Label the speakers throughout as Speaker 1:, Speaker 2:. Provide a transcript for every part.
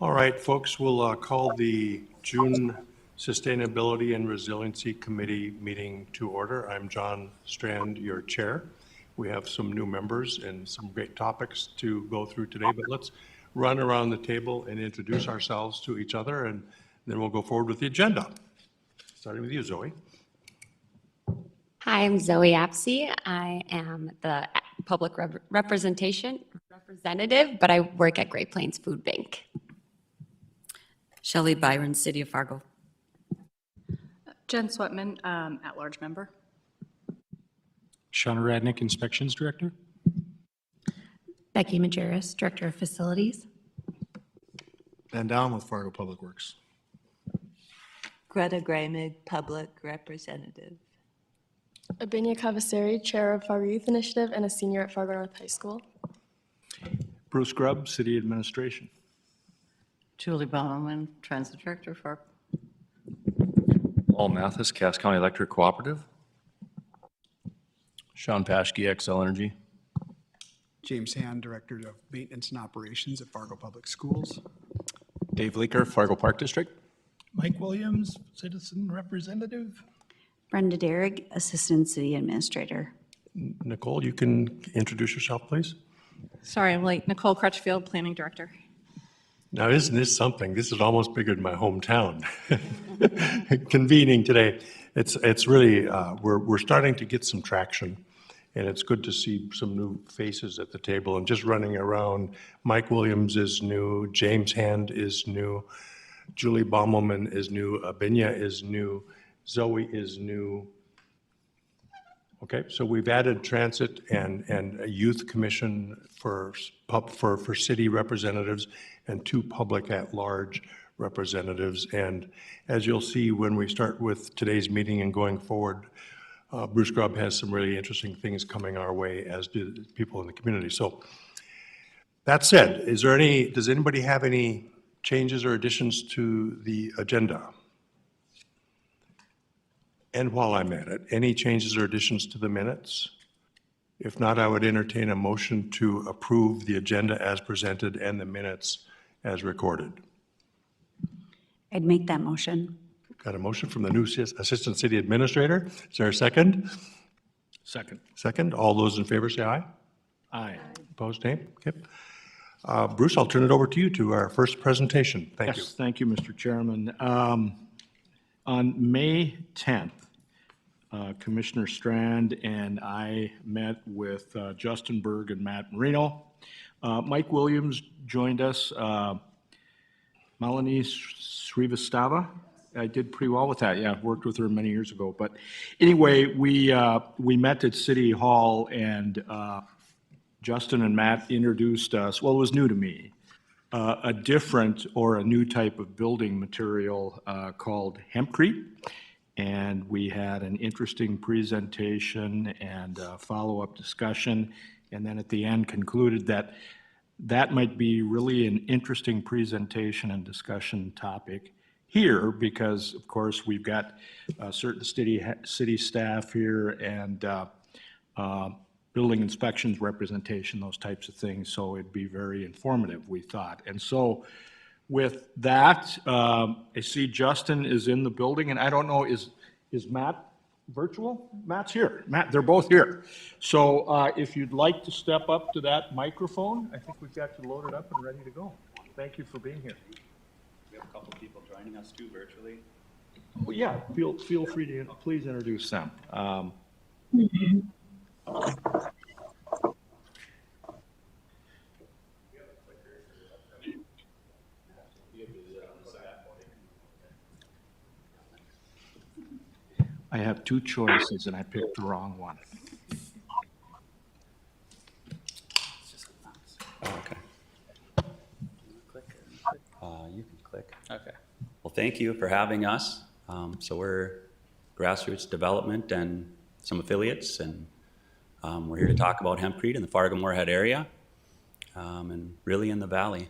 Speaker 1: All right, folks, we'll call the June Sustainability and Resiliency Committee meeting to order. I'm John Strand, your chair. We have some new members and some great topics to go through today, but let's run around the table and introduce ourselves to each other, and then we'll go forward with the agenda. Starting with you, Zoe.
Speaker 2: Hi, I'm Zoe Apsey. I am the public representative, but I work at Great Plains Food Bank.
Speaker 3: Shelley Byron, City of Fargo.
Speaker 4: Jen Sweatman, at-large member.
Speaker 5: Shauna Radnick, Inspections Director.
Speaker 6: Becky Majerus, Director of Facilities.
Speaker 7: Van Dalen with Fargo Public Works.
Speaker 8: Greta Graymig, Public Representative.
Speaker 9: Abinia Cavasseri, Chair of Fargo Youth Initiative and a senior at Fargo North High School.
Speaker 5: Bruce Grubb, City Administration.
Speaker 3: Julie Bauman, Transit Director for.
Speaker 10: Paul Mathis, Cass County Electric Cooperative.
Speaker 11: Sean Paschke, XL Energy.
Speaker 12: James Hand, Director of Maintenance and Operations at Fargo Public Schools.
Speaker 11: Dave Leaker, Fargo Park District.
Speaker 13: Mike Williams, Citizen Representative.
Speaker 14: Brenda Derrick, Assistant City Administrator.
Speaker 1: Nicole, you can introduce yourself, please.
Speaker 4: Sorry, I'm late. Nicole Crutchfield, Planning Director.
Speaker 1: Now, isn't this something? This is almost bigger than my hometown. Convening today. It's really, we're starting to get some traction, and it's good to see some new faces at the table and just running around. Mike Williams is new, James Hand is new, Julie Baumelman is new, Abinia is new, Zoe is new. Okay, so we've added transit and a youth commission for city representatives and 2 public at-large representatives. And as you'll see when we start with today's meeting and going forward, Bruce Grubb has some really interesting things coming our way, as do people in the community. So that said, does anybody have any changes or additions to the agenda? And while I'm at it, any changes or additions to the minutes? If not, I would entertain a motion to approve the agenda as presented and the minutes as recorded.
Speaker 14: I'd make that motion.
Speaker 1: Got a motion from the new Assistant City Administrator. Is there a second?
Speaker 5: Second.
Speaker 1: Second. All those in favor say aye.
Speaker 5: Aye.
Speaker 1: Opposed, nay? Okay. Bruce, I'll turn it over to you to our first presentation. Thank you.
Speaker 5: Yes, thank you, Mr. Chairman. On May 10th, Commissioner Strand and I met with Justin Berg and Matt Marino. Mike Williams joined us. Melanie Srivastava, I did pretty well with that. Yeah, worked with her many years ago. But anyway, we met at City Hall, and Justin and Matt introduced us. Well, it was new to me. A different or a new type of building material called hempcrete. And we had an interesting presentation and follow-up discussion. And then at the end concluded that that might be really an interesting presentation and discussion topic here, because of course we've got certain city staff here and building inspections representation, those types of things. So it'd be very informative, we thought. And so with that, I see Justin is in the building, and I don't know, is Matt virtual? Matt's here. Matt, they're both here. So if you'd like to step up to that microphone, I think we've got you loaded up and ready to go. Thank you for being here.
Speaker 10: We have a couple people joining us too virtually.
Speaker 5: Well, yeah, feel free to please introduce them. I have 2 choices and I picked the wrong one.
Speaker 10: Okay. You can click. Okay. Well, thank you for having us. So we're grassroots development and some affiliates, and we're here to talk about hempcrete in the Fargo-Moorhead area and really in the valley.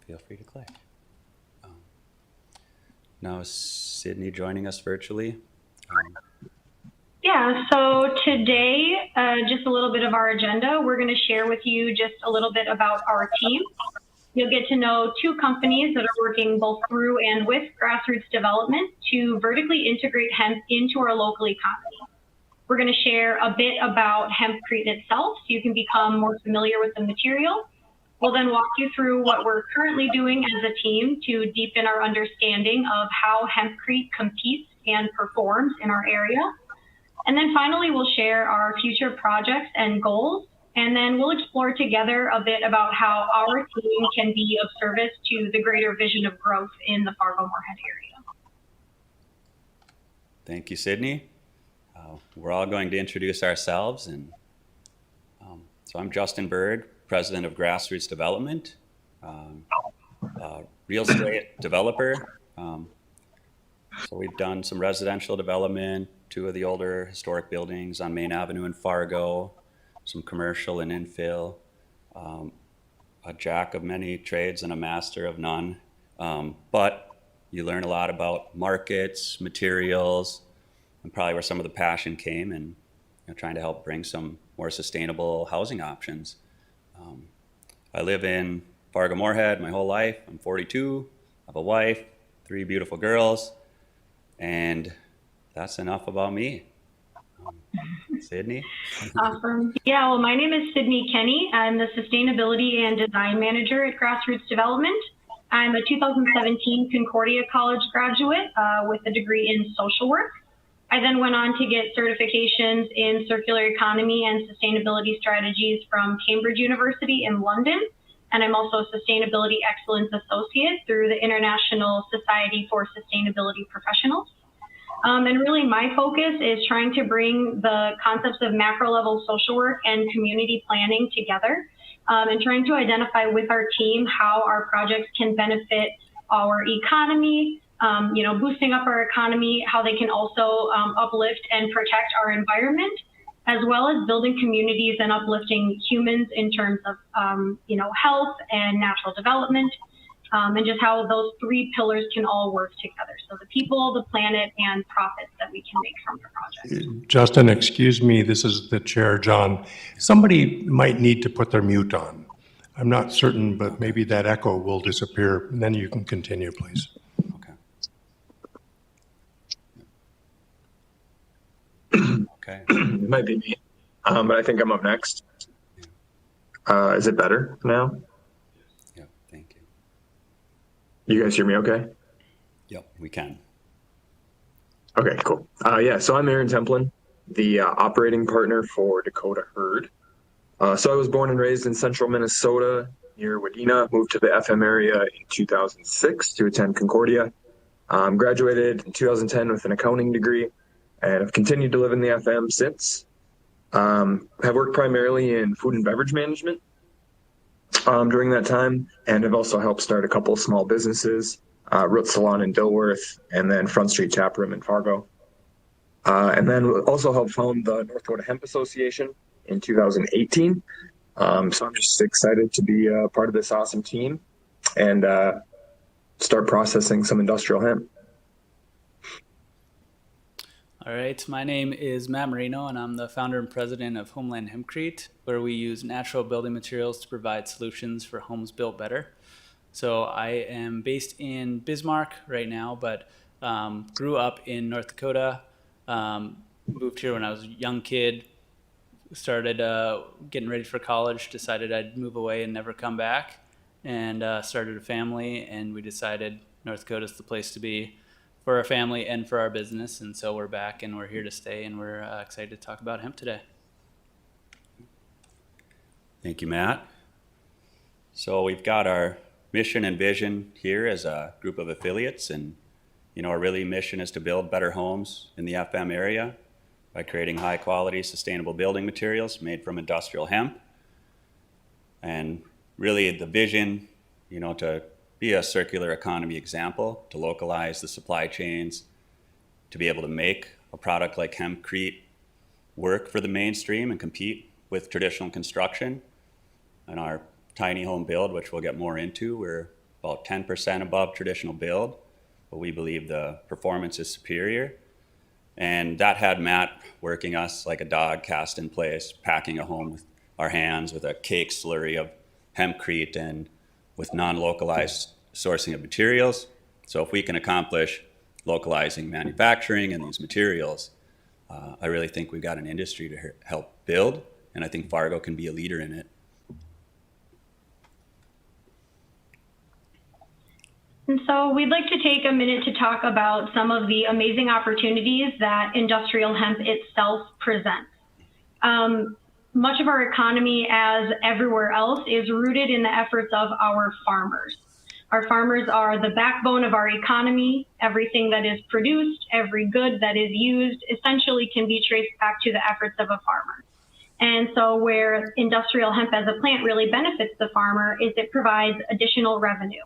Speaker 10: Feel free to click. Now is Sydney joining us virtually?
Speaker 15: Yeah, so today, just a little bit of our agenda. We're going to share with you just a little bit about our team. you'll get to know two companies that are working both through and with grassroots development to vertically integrate hemp into our local economy. We're going to share a bit about hempcrete itself so you can become more familiar with the material. We'll then walk you through what we're currently doing as a team to deepen our understanding of how hempcrete competes and performs in our area. And then finally, we'll share our future projects and goals. And then we'll explore together a bit about how our team can be of service to the greater vision of growth in the Fargo-Moorhead area.
Speaker 10: Thank you, Sydney. We're all going to introduce ourselves. And so I'm Justin Berg, President of Grassroots Development, real estate developer. So we've done some residential development, 2 of the older historic buildings on Main Avenue in Fargo, some commercial and infill, a jack of many trades and a master of none. But you learn a lot about markets, materials, and probably where some of the passion came, and trying to help bring some more sustainable housing options. I live in Fargo-Moorhead my whole life. I'm 42, I have a wife, 3 beautiful girls, and that's enough about me. Sydney?
Speaker 15: Awesome. Yeah, well, my name is Sydney Kenny. I'm the Sustainability and Design Manager at Grassroots Development. I'm a 2017 Concordia College graduate with a degree in social work. I then went on to get certifications in circular economy and sustainability strategies from Cambridge University in London. And I'm also a Sustainability Excellence Associate through the International Society for Sustainability Professionals. And really my focus is trying to bring the concepts of macro level social work and community planning together, and trying to identify with our team how our projects can benefit our economy, boosting up our economy, how they can also uplift and protect our environment, as well as building communities and uplifting humans in terms of, health and natural development, and just how those 3 pillars can all work together. So the people, the planet, and profits that we can make from the project.
Speaker 1: Justin, excuse me, this is the chair, John. Somebody might need to put their mute on. I'm not certain, but maybe that echo will disappear, and then you can continue, please.
Speaker 10: Okay.
Speaker 16: It might be me, but I think I'm up next. Is it better now?
Speaker 10: Yeah, thank you.
Speaker 16: You guys hear me okay?
Speaker 10: Yep, we can.
Speaker 16: Okay, cool. So I'm Aaron Templin, the operating partner for Dakota Herd. So I was born and raised in central Minnesota near Wadena, moved to the FM area in 2006 to attend Concordia. Graduated in 2010 with an accounting degree, and I've continued to live in the FM since. Have worked primarily in food and beverage management during that time, and have also helped start a couple of small businesses, Root Salon in Dilworth, and then Front Street Tap Room in Fargo. And then also helped found the North Dakota Hemp Association in 2018. So I'm just excited to be a part of this awesome team and start processing some industrial hemp.
Speaker 17: All right, my name is Matt Marino, and I'm the founder and president of Homeland Hempcrete, where we use natural building materials to provide solutions for homes built better. So I am based in Bismarck right now, but grew up in North Dakota, moved here when I was a young kid, started getting ready for college, decided I'd move away and never come back, and started a family, and we decided North Dakota's the place to be for our family and for our business, and so we're back and we're here to stay, and we're excited to talk about hemp today.
Speaker 10: Thank you, Matt. So we've got our mission and vision here as a group of affiliates, and our really mission is to build better homes in the FM area by creating high quality sustainable building materials made from industrial hemp. And really the vision, to be a circular economy example, to localize the supply chains, to be able to make a product like hempcrete work for the mainstream and compete with traditional construction. And our tiny home build, which we'll get more into, we're about 10% above traditional build, but we believe the performance is superior. And that had Matt working us like a dog cast in place, packing a home with our hands with a cake slurry of hempcrete and with non-localized sourcing of materials. So if we can accomplish localizing manufacturing and these materials, I really think we've got an industry to help build, and I think Fargo can be a leader in it.
Speaker 15: And so we'd like to take a minute to talk about some of the amazing opportunities that industrial hemp itself presents. Much of our economy, as everywhere else, is rooted in the efforts of our farmers. Our farmers are the backbone of our economy. Everything that is produced, every good that is used, essentially can be traced back to the efforts of a farmer. And so where industrial hemp as a plant really benefits the farmer is it provides additional revenue.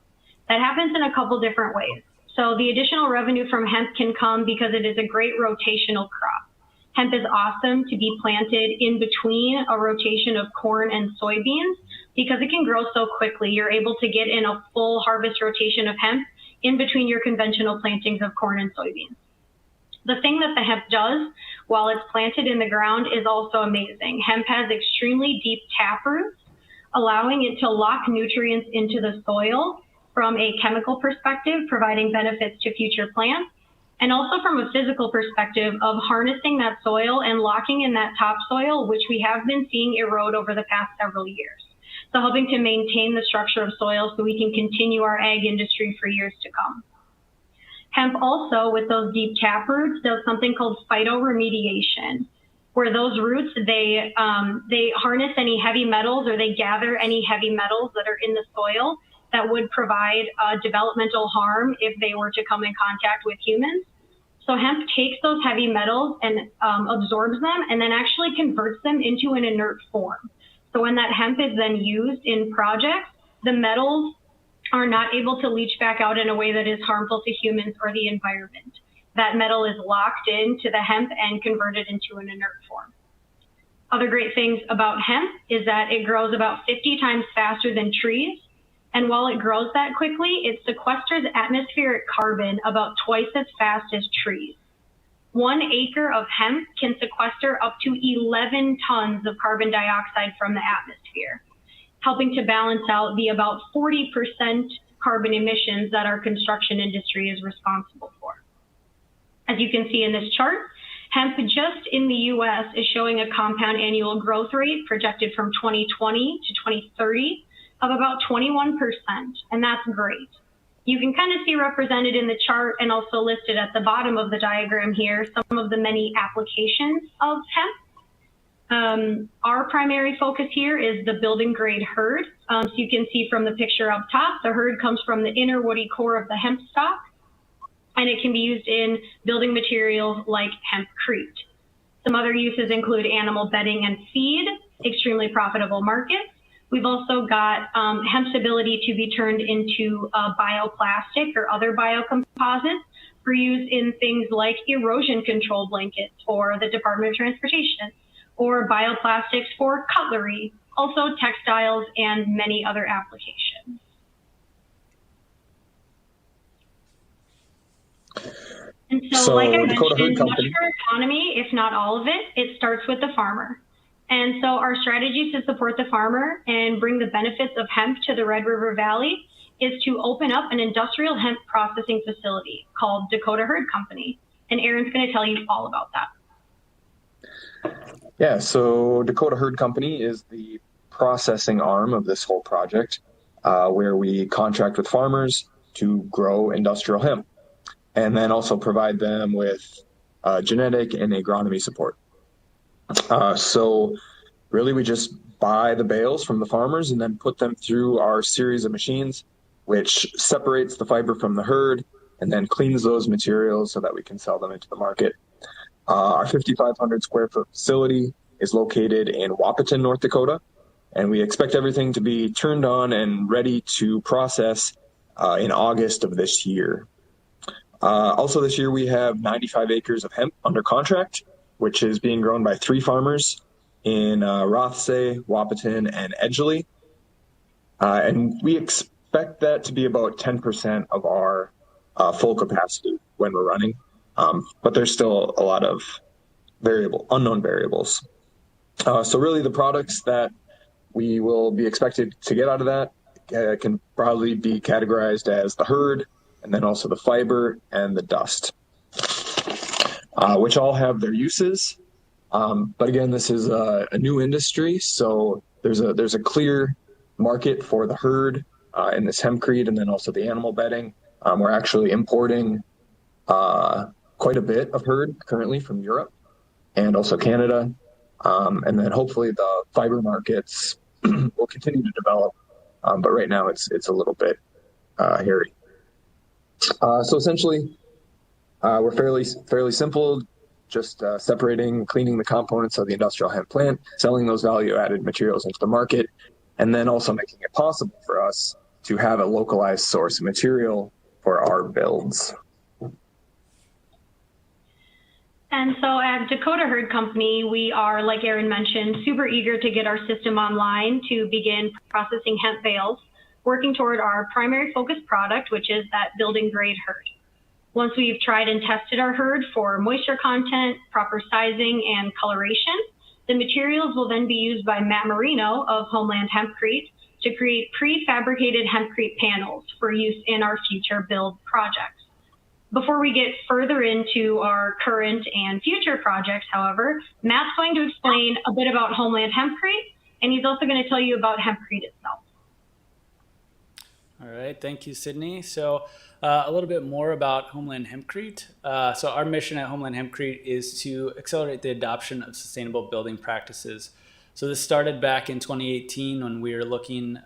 Speaker 15: That happens in a couple different ways. So the additional revenue from hemp can come because it is a great rotational crop. Hemp is awesome to be planted in between a rotation of corn and soybeans because it can grow so quickly. You're able to get in a full harvest rotation of hemp in between your conventional plantings of corn and soybeans. The thing that the hemp does while it's planted in the ground is also amazing. Hemp has extremely deep taproots, allowing it to lock nutrients into the soil from a chemical perspective, providing benefits to future plants, and also from a physical perspective of harnessing that soil and locking in that topsoil, which we have been seeing erode over the past several years. So helping to maintain the structure of soil so we can continue our ag industry for years to come. Hemp also, with those deep taproots, does something called phytoremediation, where those roots, they harness any heavy metals, or they gather any heavy metals that are in the soil that would provide developmental harm if they were to come in contact with humans. So hemp takes those heavy metals and absorbs them and then actually converts them into an inert form. So when that hemp is then used in projects, the metals are not able to leach back out in a way that is harmful to humans or the environment. That metal is locked into the hemp and converted into an inert form. Other great things about hemp is that it grows about 50 times faster than trees. And while it grows that quickly, it sequesters atmospheric carbon about twice as fast as trees. 1 acre of hemp can sequester up to 11 tons of carbon dioxide from the atmosphere, helping to balance out the about 40% carbon emissions that our construction industry is responsible for. As you can see in this chart, hemp just in the US is showing a compound annual growth rate projected from 2020 to 2030 of about 21%, and that's great. You can kind of see represented in the chart and also listed at the bottom of the diagram here some of the many applications of hemp. Our primary focus here is the building grade hurd. So you can see from the picture up top, the hurd comes from the inner woody core of the hemp stalk, and it can be used in building materials like hempcrete. Some other uses include animal bedding and feed, extremely profitable markets. We've also got hemp's ability to be turned into bioplastic or other biocomposites for use in things like erosion control blankets for the Department of Transportation, or bioplastics for cutlery, also textiles and many other applications. And so like I mentioned, much of our economy, if not all of it, it starts with the farmer. And so our strategy to support the farmer and bring the benefits of hemp to the Red River Valley is to open up an industrial hemp processing facility called Dakota Herd Company. And Aaron's going to tell you all about that.
Speaker 16: Yeah, so Dakota Herd Company is the processing arm of this whole project, where we contract with farmers to grow industrial hemp and then also provide them with genetic and agronomy support. So really we just buy the bales from the farmers and then put them through our series of machines, which separates the fiber from the herd and then cleans those materials so that we can sell them into the market. Our 5,500 square foot facility is located in Wahpeton, North Dakota, and we expect everything to be turned on and ready to process in August of this year. Also this year we have 95 acres of hemp under contract, which is being grown by 3 farmers in Rothsay, Wahpeton, and Edgeley. And we expect that to be about 10% of our full capacity when we're running. But there's still a lot of unknown variables. So really the products that we will be expected to get out of that can probably be categorized as the hurd, and then also the fiber and the dust, which all have their uses. But again, this is a new industry, so there's a clear market for the hurd in this hempcrete, and then also the animal bedding. We're actually importing quite a bit of hurd currently from Europe and also Canada. And then hopefully the fiber markets will continue to develop. But right now it's a little bit hairy. So essentially, we're fairly simple, just separating, cleaning the components of the industrial hemp plant, selling those value-added materials into the market, and then also making it possible for us to have a localized source of material for our builds.
Speaker 15: And so at Dakota Herd Company, we are, like Aaron mentioned, super eager to get our system online to begin processing hemp bales, working toward our primary focus product, which is that building grade hurd. Once we've tried and tested our hurd for moisture content, proper sizing, and coloration, the materials will then be used by Matt Marino of Homeland Hempcrete to create prefabricated hempcrete panels for use in our future build projects. Before we get further into our current and future projects, however, Matt's going to explain a bit about Homeland Hempcrete, and he's also going to tell you about hempcrete itself.
Speaker 17: All right, thank you, Sydney. So a little bit more about Homeland Hempcrete. So our mission at Homeland Hempcrete is to accelerate the adoption of sustainable building practices. So this started back in 2018 when we were looking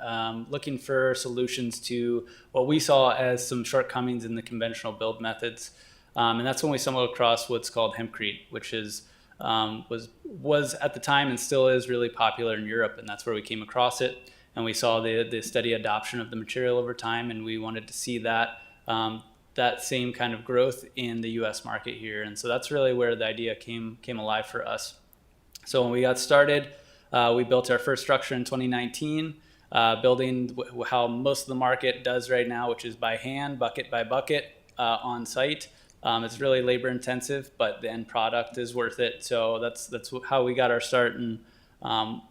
Speaker 17: for solutions to what we saw as some shortcomings in the conventional build methods, and that's when we stumbled across what's called hempcrete, which was at the time and still is really popular in Europe, and that's where we came across it. And we saw the steady adoption of the material over time, and we wanted to see that same kind of growth in the U.S. market here. And so that's really where the idea came alive for us. So when we got started, we built our first structure in 2019, building how most of the market does right now, which is by hand, bucket by bucket, on site. It's really labor intensive, but the end product is worth it. So that's how we got our start and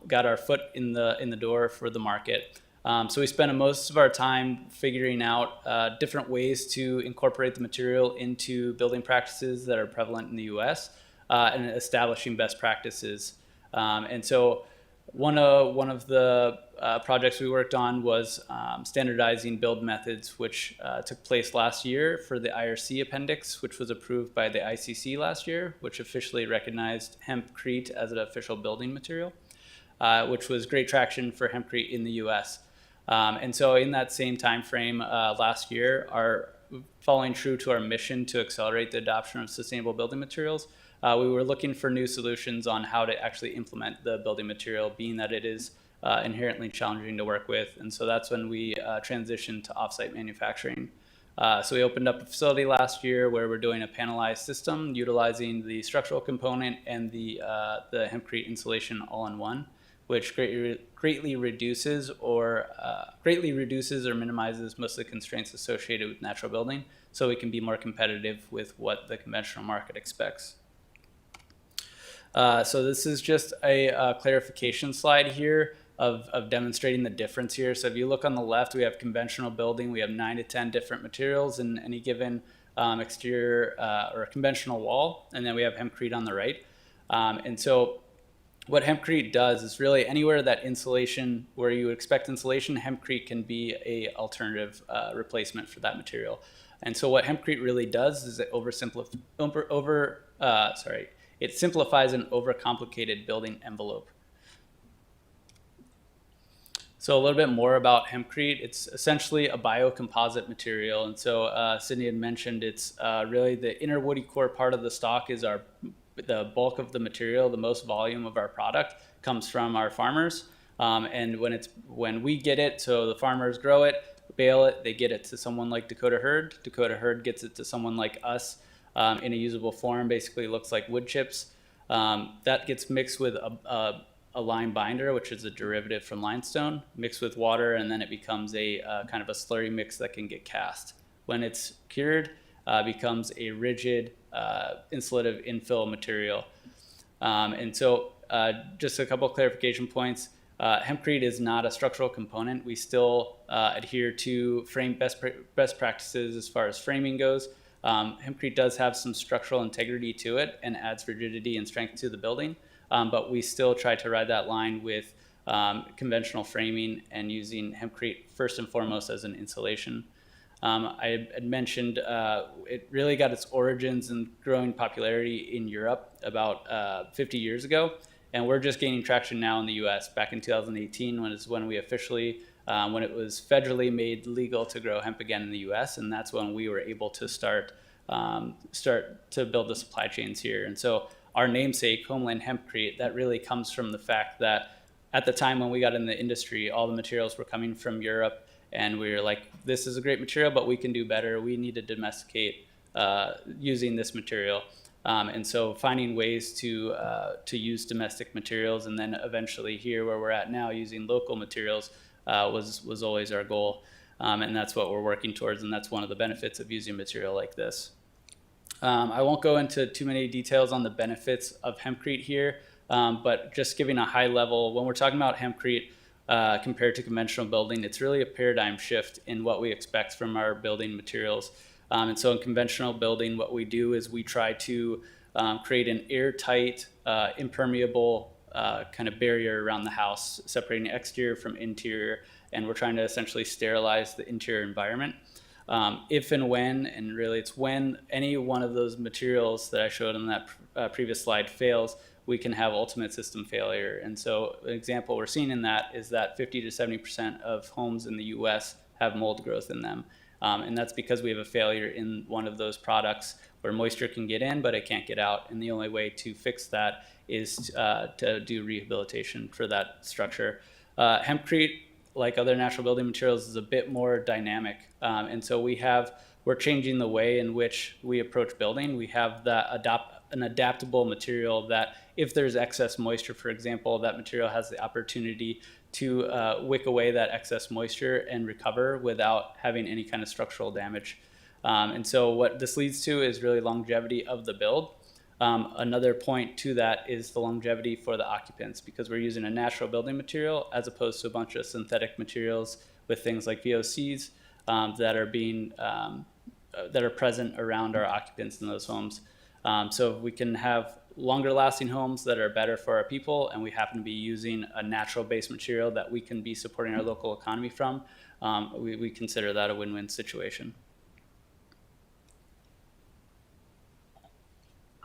Speaker 17: got our foot in the door for the market. So we spent most of our time figuring out different ways to incorporate the material into building practices that are prevalent in the U.S. And establishing best practices. And so one of the projects we worked on was standardizing build methods, which took place last year for the IRC appendix, which was approved by the ICC last year, which officially recognized hempcrete as an official building material, which was great traction for hempcrete in the U.S. And so in that same time frame last year, following true to our mission to accelerate the adoption of sustainable building materials, we were looking for new solutions on how to actually implement the building material, being that it is inherently challenging to work with. And so that's when we transitioned to offsite manufacturing. So we opened up a facility last year where we're doing a panelized system utilizing the structural component and the hempcrete insulation all in one, which greatly reduces or minimizes most of the constraints associated with natural building, so we can be more competitive with what the conventional market expects. So this is just a clarification slide here of demonstrating the difference here. So if you look on the left, we have conventional building. We have 9 to 10 different materials in any given exterior or conventional wall, and then we have hempcrete on the right. And so what hempcrete does is really anywhere that insulation, where you would expect insulation, hempcrete can be a alternative replacement for that material. And so what hempcrete really does is it it simplifies an overcomplicated building envelope. So a little bit more about hempcrete. It's essentially a biocomposite material. And so Sydney had mentioned it's really the inner woody core part of the stalk is the bulk of the material. The most volume of our product comes from our farmers. And when we get it, so the farmers grow it, bale it, they get it to someone like Dakota Herd. Dakota Herd gets it to someone like us in a usable form, basically looks like wood chips. That gets mixed with a lime binder, which is a derivative from limestone, mixed with water, and then it becomes a kind of a slurry mix that can get cast. When it's cured, becomes a rigid insulative infill material. And so just a couple of clarification points. Hempcrete is not a structural component. We still adhere to frame best practices as far as framing goes. Hempcrete does have some structural integrity to it and adds rigidity and strength to the building, but we still try to ride that line with conventional framing and using hempcrete first and foremost as an insulation. I had mentioned it really got its origins and growing popularity in Europe about 50 years ago, and we're just gaining traction now in the U.S. Back in 2018, when we officially, when it was federally made legal to grow hemp again in the U.S., and that's when we were able to start to build the supply chains here. And so our namesake, Homeland Hempcrete, that really comes from the fact that at the time when we got in the industry, all the materials were coming from Europe, and we were like, this is a great material, but we can do better. We need to domesticate using this material. And so finding ways to use domestic materials, and then eventually here where we're at now using local materials was always our goal. And that's what we're working towards, and that's one of the benefits of using material like this. I won't go into too many details on the benefits of hempcrete here, but just giving a high level, when we're talking about hempcrete compared to conventional building, it's really a paradigm shift in what we expect from our building materials. And so in conventional building, what we do is we try to create an airtight, impermeable kind of barrier around the house, separating exterior from interior, and we're trying to essentially sterilize the interior environment. If and when, and really it's when any one of those materials that I showed on that previous slide fails, we can have ultimate system failure. And so an example we're seeing in that is that 50 to 70% of homes in the US have mold growth in them. And that's because we have a failure in one of those products where moisture can get in, but it can't get out. And the only way to fix that is to do rehabilitation for that structure. Hempcrete, like other natural building materials, is a bit more dynamic. And so we're changing the way in which we approach building. We have an adaptable material that if there's excess moisture, for example, that material has the opportunity to wick away that excess moisture and recover without having any kind of structural damage. And so what this leads to is really longevity of the build. Another point to that is the longevity for the occupants, because we're using a natural building material as opposed to a bunch of synthetic materials with things like VOCs that are present around our occupants in those homes. So if we can have longer lasting homes that are better for our people, and we happen to be using a natural based material that we can be supporting our local economy from, we consider that a win-win situation.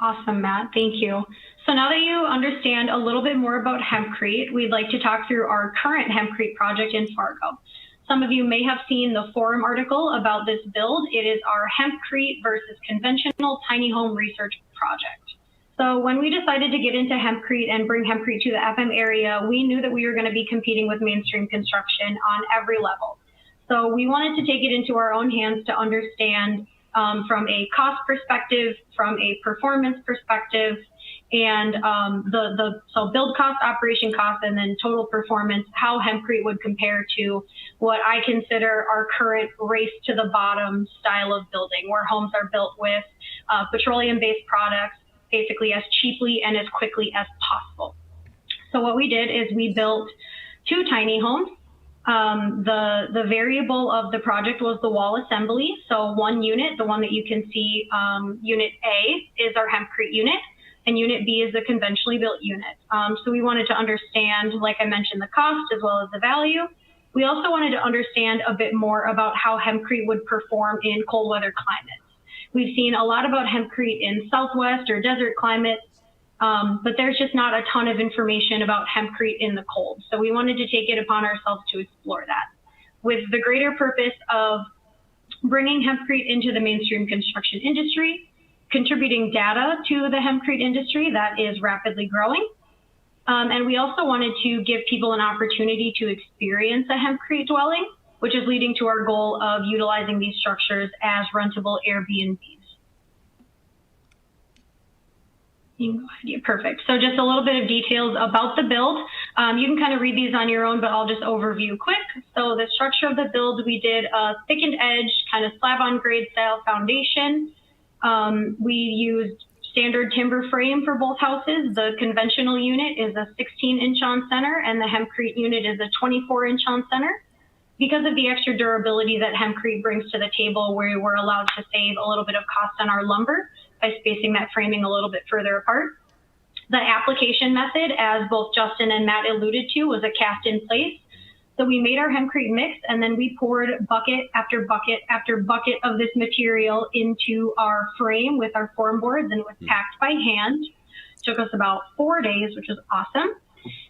Speaker 15: Awesome, Matt. Thank you. So now that you understand a little bit more about hempcrete, we'd like to talk through our current hempcrete project in Fargo. Some of you may have seen the forum article about this build. It is our hempcrete versus conventional tiny home research project. So when we decided to get into hempcrete and bring hempcrete to the FM area, we knew that we were going to be competing with mainstream construction on every level. So we wanted to take it into our own hands to understand from a cost perspective, from a performance perspective, and so build cost, operation cost, and then total performance, how hempcrete would compare to what I consider our current race to the bottom style of building, where homes are built with petroleum-based products, basically as cheaply and as quickly as possible. So what we did is we built 2 tiny homes. The variable of the project was the wall assembly. So one unit, the one that you can see, unit A is our hempcrete unit, and unit B is the conventionally built unit. So we wanted to understand, like I mentioned, the cost as well as the value. We also wanted to understand a bit more about how hempcrete would perform in cold weather climates. We've seen a lot about hempcrete in Southwest or desert climates, but there's just not a ton of information about hempcrete in the cold. So we wanted to take it upon ourselves to explore that, with the greater purpose of bringing hempcrete into the mainstream construction industry, contributing data to the hempcrete industry that is rapidly growing. And we also wanted to give people an opportunity to experience a hempcrete dwelling, which is leading to our goal of utilizing these structures as rentable Airbnbs. Perfect. So just a little bit of details about the build. You can kind of read these on your own, but I'll just overview quick. So the structure of the build, we did a thickened edge, kind of slab on grade style foundation. We used standard timber frame for both houses. The conventional unit is a 16-inch on center, and the hempcrete unit is a 24-inch on center. Because of the extra durability that hempcrete brings to the table, we were allowed to save a little bit of cost on our lumber by spacing that framing a little bit further apart. The application method, as both Justin and Matt alluded to, was a cast in place. So we made our hempcrete mix, and then we poured bucket after bucket after bucket of this material into our frame with our form boards, and it was packed by hand. It took us about 4 days, which was awesome.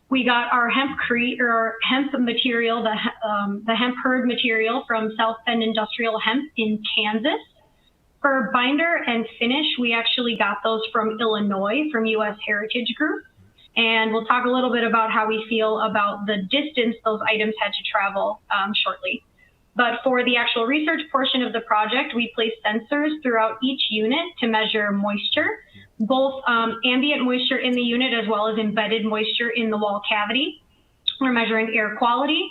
Speaker 15: We got our hempcrete or hemp material, the hemp hurd material from South Bend Industrial Hemp in Kansas. For binder and finish, we actually got those from Illinois, from U.S. Heritage Group. And we'll talk a little bit about how we feel about the distance those items had to travel shortly. But for the actual research portion of the project, we placed sensors throughout each unit to measure moisture, both ambient moisture in the unit as well as embedded moisture in the wall cavity. We're measuring air quality,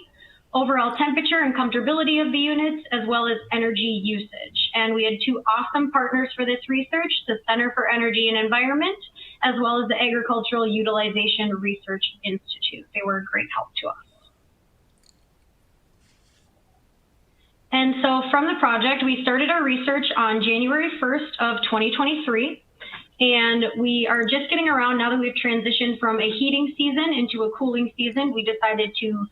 Speaker 15: overall temperature and comfortability of the units, as well as energy usage. And we had 2 awesome partners for this research, the Center for Energy and Environment, as well as the Agricultural Utilization Research Institute. They were a great help to us. And so from the project, we started our research on January 1st of 2023. And we are just getting around, now that we've transitioned from a heating season into a cooling season, we decided to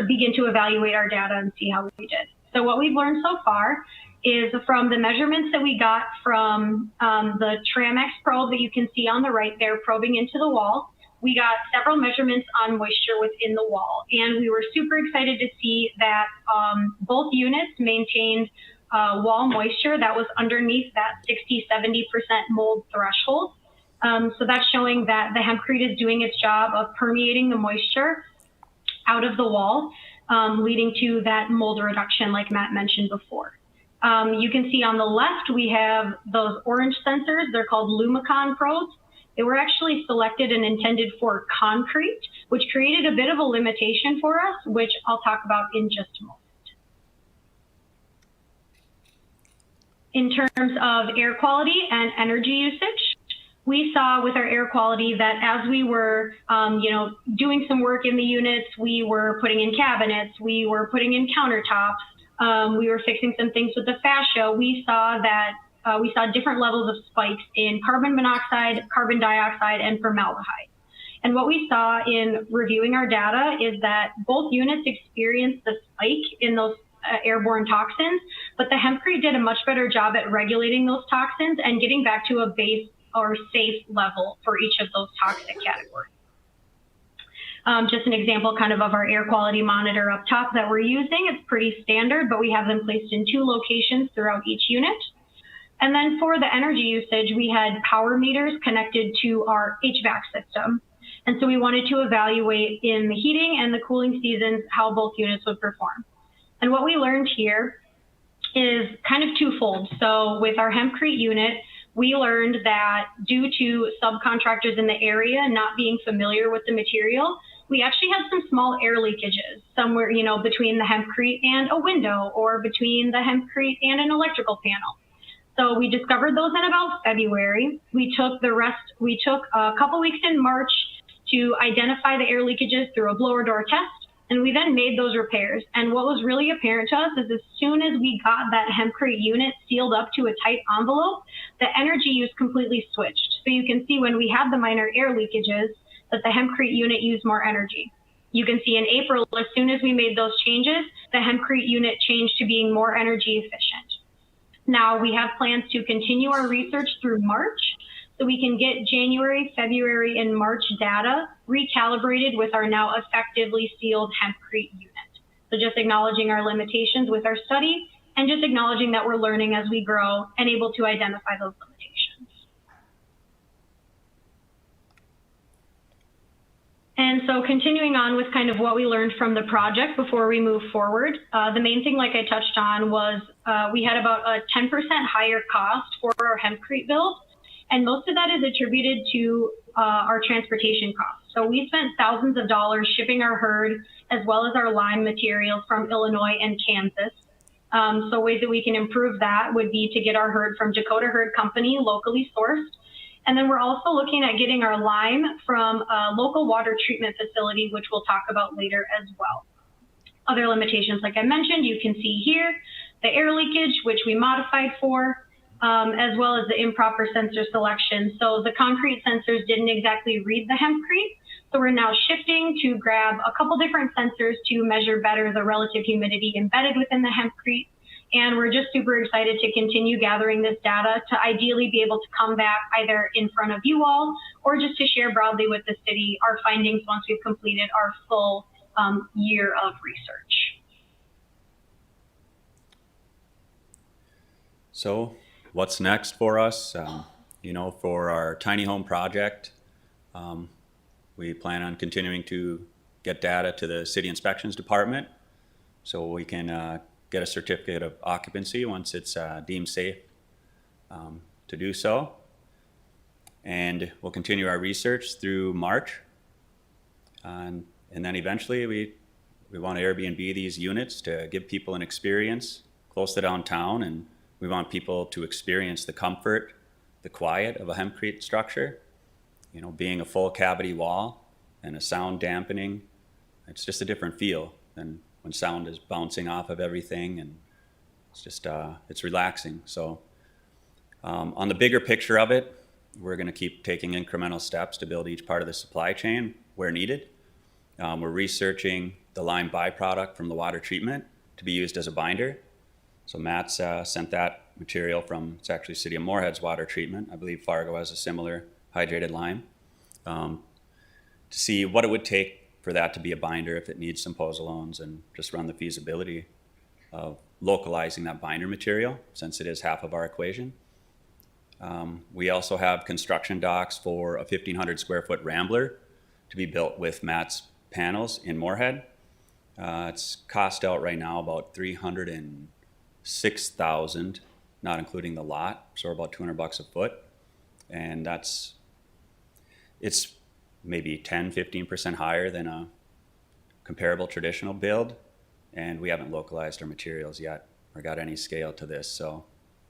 Speaker 15: begin to evaluate our data and see how we did. So what we've learned so far is from the measurements that we got from the Tramex probe that you can see on the right there probing into the wall. We got several measurements on moisture within the wall, and we were super excited to see that both units maintained wall moisture that was underneath that 60-70% mold threshold. So that's showing that the hempcrete is doing its job of permeating the moisture out of the wall, leading to that mold reduction like Matt mentioned before. You can see on the left, we have those orange sensors. They're called Lumicon probes. They were actually selected and intended for concrete, which created a bit of a limitation for us, which I'll talk about in just a moment. In terms of air quality and energy usage, we saw with our air quality that as we were, doing some work in the units, we were putting in cabinets, we were putting in countertops, we were fixing some things with the fascia. We saw that we saw different levels of spikes in carbon monoxide, carbon dioxide, and formaldehyde. And what we saw in reviewing our data is that both units experienced the spike in those airborne toxins, but the hempcrete did a much better job at regulating those toxins and getting back to a base or safe level for each of those toxic categories. Just an example kind of our air quality monitor up top that we're using. It's pretty standard, but we have them placed in 2 locations throughout each unit. And then for the energy usage, we had power meters connected to our HVAC system. And so we wanted to evaluate in the heating and the cooling seasons how both units would perform. And what we learned here is kind of twofold. So with our hempcrete unit, we learned that due to subcontractors in the area not being familiar with the material, we actually had some small air leakages somewhere, between the hempcrete and a window or between the hempcrete and an electrical panel. So we discovered those in about February. We took a couple weeks in March to identify the air leakages through a blower door test. And we then made those repairs. And what was really apparent to us is as soon as we got that hempcrete unit sealed up to a tight envelope, the energy use completely switched. So you can see when we had the minor air leakages that the hempcrete unit used more energy. You can see in April, as soon as we made those changes, the hempcrete unit changed to being more energy efficient. Now we have plans to continue our research through March, so we can get January, February, and March data recalibrated with our now effectively sealed hempcrete unit. So just acknowledging our limitations with our study and just acknowledging that we're learning as we grow and able to identify those limitations. And so continuing on with kind of what we learned from the project before we move forward, the main thing, like I touched on, was we had about a 10% higher cost for our hempcrete build. And most of that is attributed to our transportation costs. So we spent thousands of dollars shipping our herd as well as our lime materials from Illinois and Kansas. So ways that we can improve that would be to get our herd from Dakota Herd Company, locally sourced, And then we're also looking at getting our lime from a local water treatment facility, which we'll talk about later as well. Other limitations, like I mentioned, you can see here, the air leakage, which we modified for, as well as the improper sensor selection. So the concrete sensors didn't exactly read the hempcrete. So we're now shifting to grab a couple different sensors to measure better the relative humidity embedded within the hempcrete. And we're just super excited to continue gathering this data to ideally be able to come back either in front of you all or just to share broadly with the city our findings once we've completed our full year of research.
Speaker 10: So what's next for us? You know, for our tiny home project, we plan on continuing to get data to the city inspections department so we can get a certificate of occupancy once it's deemed safe to do so. And we'll continue our research through March. And then eventually we want to Airbnb these units to give people an experience close to downtown, and we want people to experience the comfort, the quiet of a hempcrete structure. You know, being a full cavity wall and a sound dampening, it's just a different feel than when sound is bouncing off of everything, and it's just, it's relaxing. So on the bigger picture of it, we're gonna keep taking incremental steps to build each part of the supply chain where needed. We're researching the lime byproduct from the water treatment to be used as a binder. So Matt's sent that material from, it's actually City of Moorhead's water treatment. I believe Fargo has a similar hydrated lime, to see what it would take for that to be a binder if it needs some pozzolones, and just run the feasibility of localizing that binder material since it is half of our equation. We also have construction docs for a 1,500 square foot Rambler to be built with Matt's panels in Moorhead. It's cost out right now about $306,000, not including the lot, so about $200 a foot. And it's maybe 10-15% higher than a comparable traditional build, and we haven't localized our materials yet or got any scale to this. So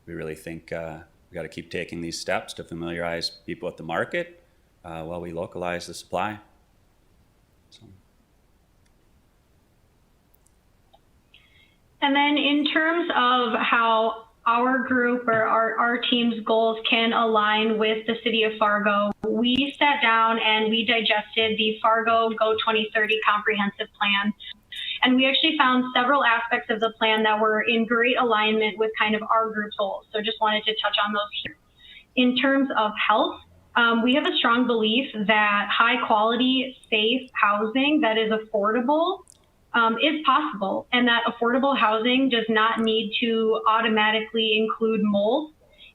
Speaker 10: we really think we got to keep taking these steps to familiarize people with the market while we localize the supply. So.
Speaker 15: And then in terms of how our group or our team's goals can align with the City of Fargo, we sat down and we digested the Fargo Go 2030 comprehensive plan. And we actually found several aspects of the plan that were in great alignment with kind of our group's goals. So just wanted to touch on those here. In terms of health, we have a strong belief that high quality, safe housing that is affordable is possible, and that affordable housing does not need to automatically include mold,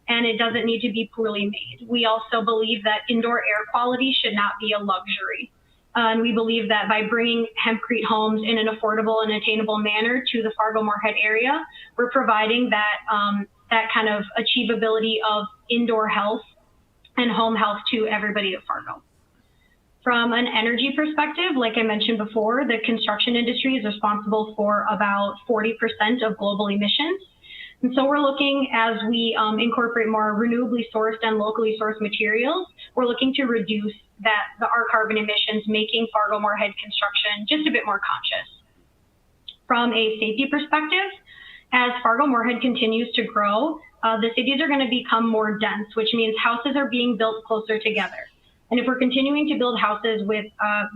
Speaker 15: and it doesn't need to be poorly made. We also believe that indoor air quality should not be a luxury. And we believe that by bringing hempcrete homes in an affordable and attainable manner to the Fargo-Moorhead area, we're providing that, that kind of achievability of indoor health and home health to everybody at Fargo. From an energy perspective, like I mentioned before, the construction industry is responsible for about 40% of global emissions. And so we're looking, as we incorporate more renewably sourced and locally sourced materials, we're looking to reduce our carbon emissions, making Fargo-Moorhead construction just a bit more conscious. From a safety perspective, as Fargo-Moorhead continues to grow, the cities are going to become more dense, which means houses are being built closer together. And if we're continuing to build houses with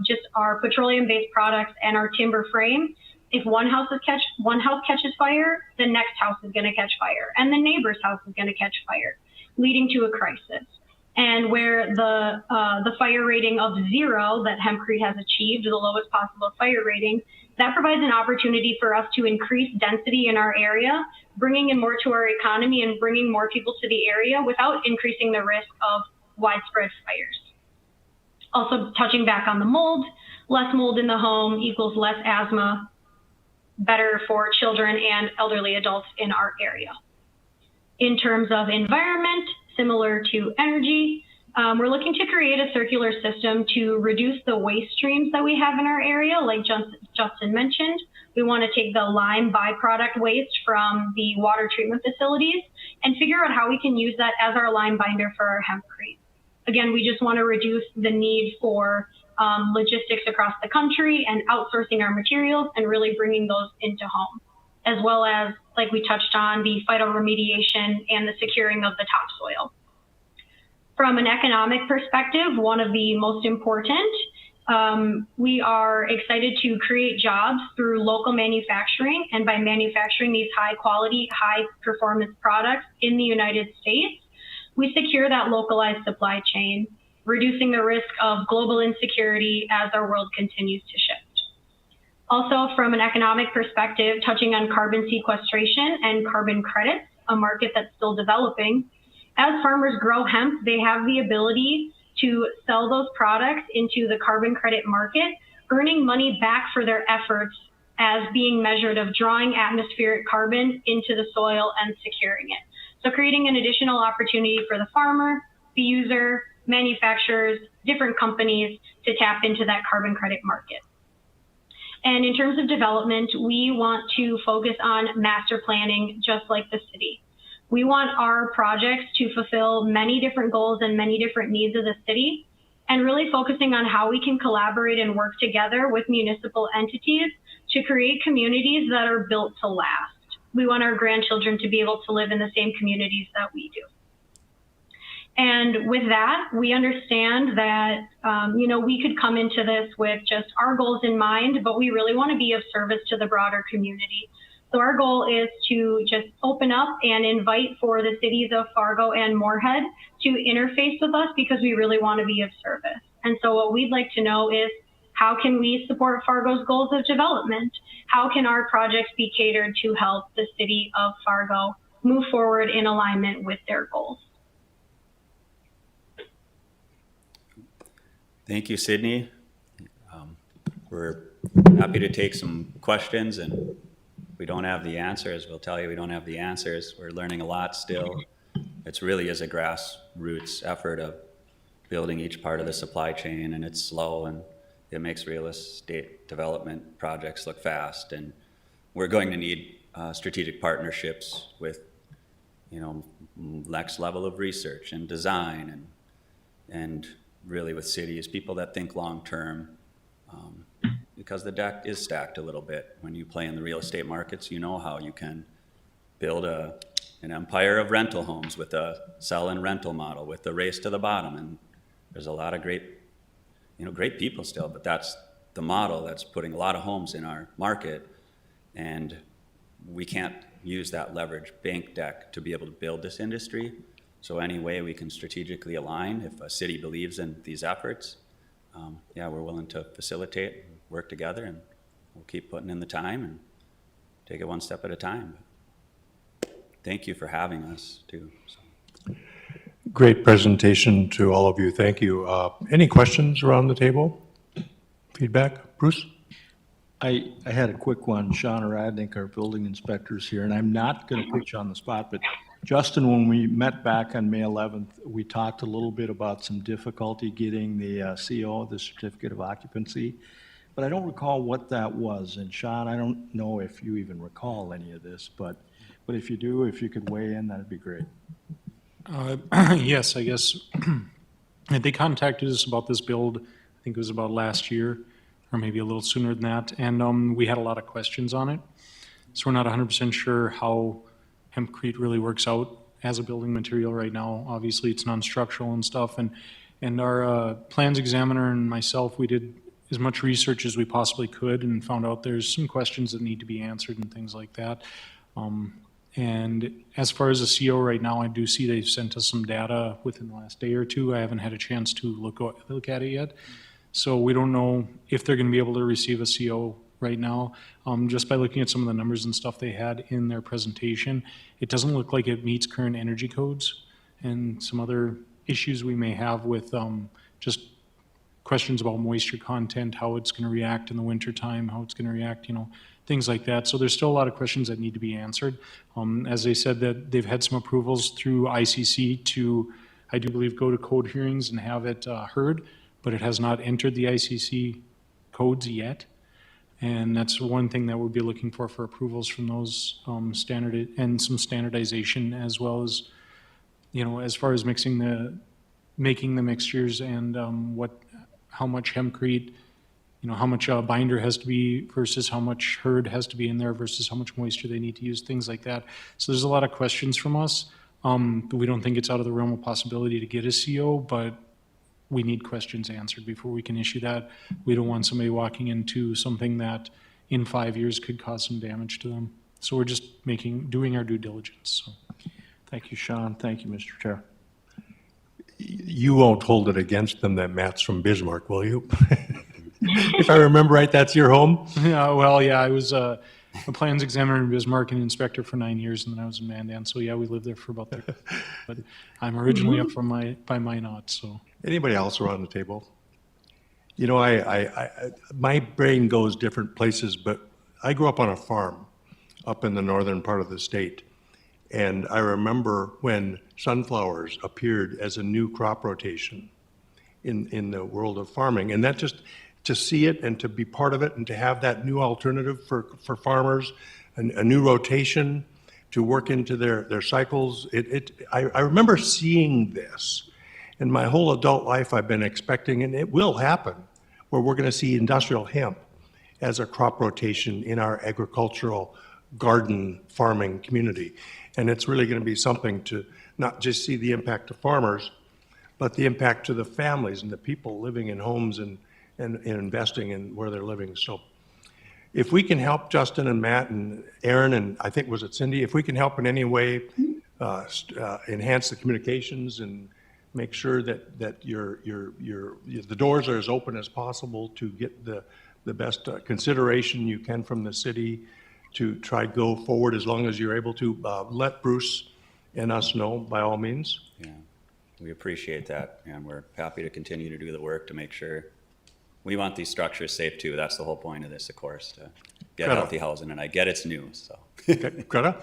Speaker 15: just our petroleum-based products and our timber frame, if one house catches fire, the next house is going to catch fire, and the neighbor's house is going to catch fire, leading to a crisis. And where the fire rating of 0 that hempcrete has achieved, the lowest possible fire rating, that provides an opportunity for us to increase density in our area, bringing in more to our economy and bringing more people to the area without increasing the risk of widespread fires. Also touching back on the mold, less mold in the home equals less asthma, better for children and elderly adults in our area. In terms of environment, similar to energy, we're looking to create a circular system to reduce the waste streams that we have in our area, like Justin mentioned. We want to take the lime byproduct waste from the water treatment facilities and figure out how we can use that as our lime binder for our hempcrete. Again, we just want to reduce the need for logistics across the country and outsourcing our materials and really bringing those into home, as well as, like we touched on, the phytoremediation and the securing of the topsoil. From an economic perspective, one of the most important, we are excited to create jobs through local manufacturing, and by manufacturing these high quality, high performance products in the United States, we secure that localized supply chain, reducing the risk of global insecurity as our world continues to shift. Also, from an economic perspective, touching on carbon sequestration and carbon credits, a market that's still developing. As farmers grow hemp, they have the ability to sell those products into the carbon credit market, earning money back for their efforts as being measured of drawing atmospheric carbon into the soil and securing it. So creating an additional opportunity for the farmer, the user, manufacturers, different companies to tap into that carbon credit market. And in terms of development, we want to focus on master planning just like the city. We want our projects to fulfill many different goals and many different needs of the city, and really focusing on how we can collaborate and work together with municipal entities to create communities that are built to last. We want our grandchildren to be able to live in the same communities that we do. And with that, we understand that, we could come into this with just our goals in mind, but we really want to be of service to the broader community. So our goal is to just open up and invite for the cities of Fargo and Moorhead to interface with us because we really want to be of service. And so what we'd like to know is, how can we support Fargo's goals of development? How can our projects be catered to help the city of Fargo move forward in alignment with their goals?
Speaker 10: Thank you, Sydney. We're happy to take some questions, and if we don't have the answers, we'll tell you we don't have the answers. We're learning a lot still. It really is a grassroots effort of building each part of the supply chain, and it's slow, and it makes real estate development projects look fast. And we're going to need strategic partnerships with, next level of research and design, and really with cities, people that think long-term, because the deck is stacked a little bit. When you play in the real estate markets, you know how you can build an empire of rental homes with a sell and rental model, with the race to the bottom. And there's a lot of great people still, but that's the model that's putting a lot of homes in our market. And we can't use that leverage bank deck to be able to build this industry. So any way we can strategically align, if a city believes in these efforts, we're willing to facilitate, work together, and we'll keep putting in the time and take it one step at a time. Thank you for having us too. So.
Speaker 1: Great presentation to all of you. Thank you. Any questions around the table? Feedback? Bruce?
Speaker 5: I had a quick one. Sean Radnick, our building inspector's here, and I'm not going to put you on the spot, but Justin, when we met back on May 11th, we talked a little bit about some difficulty getting the CO, the certificate of occupancy, but I don't recall what that was. And Sean, I don't know if you even recall any of this, but if you do, if you could weigh in, that'd be great.
Speaker 13: Yes, I guess. They contacted us about this build, I think it was about last year, or maybe a little sooner than that, and we had a lot of questions on it. So we're not 100% sure how hempcrete really works out as a building material right now. Obviously, it's non-structural and stuff, and our plans examiner and myself, we did as much research as we possibly could and found out there's some questions that need to be answered and things like that. And as far as the CO right now, I do see they've sent us some data within the last day or two. I haven't had a chance to look at it yet. So we don't know if they're going to be able to receive a CO right now. Just by looking at some of the numbers and stuff they had in their presentation, it doesn't look like it meets current energy codes, and some other issues we may have with just questions about moisture content, how it's going to react in the wintertime, how it's going to react, things like that. So there's still a lot of questions that need to be answered. As they said, that they've had some approvals through ICC to, I do believe, go to code hearings and have it heard, but it has not entered the ICC codes yet. And that's one thing that we'll be looking for approvals from those standard and some standardization, as well as, as far as mixing making the mixtures and how much hempcrete, how much binder has to be versus how much herd has to be in there versus how much moisture they need to use, things like that. So there's a lot of questions from us, but we don't think it's out of the realm of possibility to get a CO, but we need questions answered before we can issue that. We don't want somebody walking into something that in 5 years could cause some damage to them. So we're just doing our due diligence. So.
Speaker 5: Thank you, Sean. Thank you, Mr. Chair.
Speaker 1: You won't hold it against them that Matt's from Bismarck, will you? If I remember right, that's your home?
Speaker 13: Yeah, well, yeah, I was a plans examiner in Bismarck and inspector for 9 years, and then I was in Mandan. So yeah, we lived there for about 30 years. But I'm originally up from by Minot, so.
Speaker 1: Anybody else around the table? My brain goes different places, but I grew up on a farm up in the northern part of the state. And I remember when sunflowers appeared as a new crop rotation in the world of farming. And that just, to see it and to be part of it and to have that new alternative for farmers, a new rotation to work into their cycles. I remember seeing this. In my whole adult life, I've been expecting, and it will happen, where we're going to see industrial hemp as a crop rotation in our agricultural garden farming community. And it's really going to be something to not just see the impact to farmers, but the impact to the families and the people living in homes and investing in where they're living. So if we can help Justin and Matt and Aaron, and I think, was it Cindy, if we can help in any way enhance the communications and make sure that the doors are as open as possible to get the best consideration you can from the city to try to go forward as long as you're able to, let Bruce and us know by all means.
Speaker 10: Yeah, we appreciate that, and we're happy to continue to do the work to make sure we want these structures safe too. That's the whole point of this, of course, to get healthy housing, and I get it's new, so.
Speaker 1: Okay, Greta?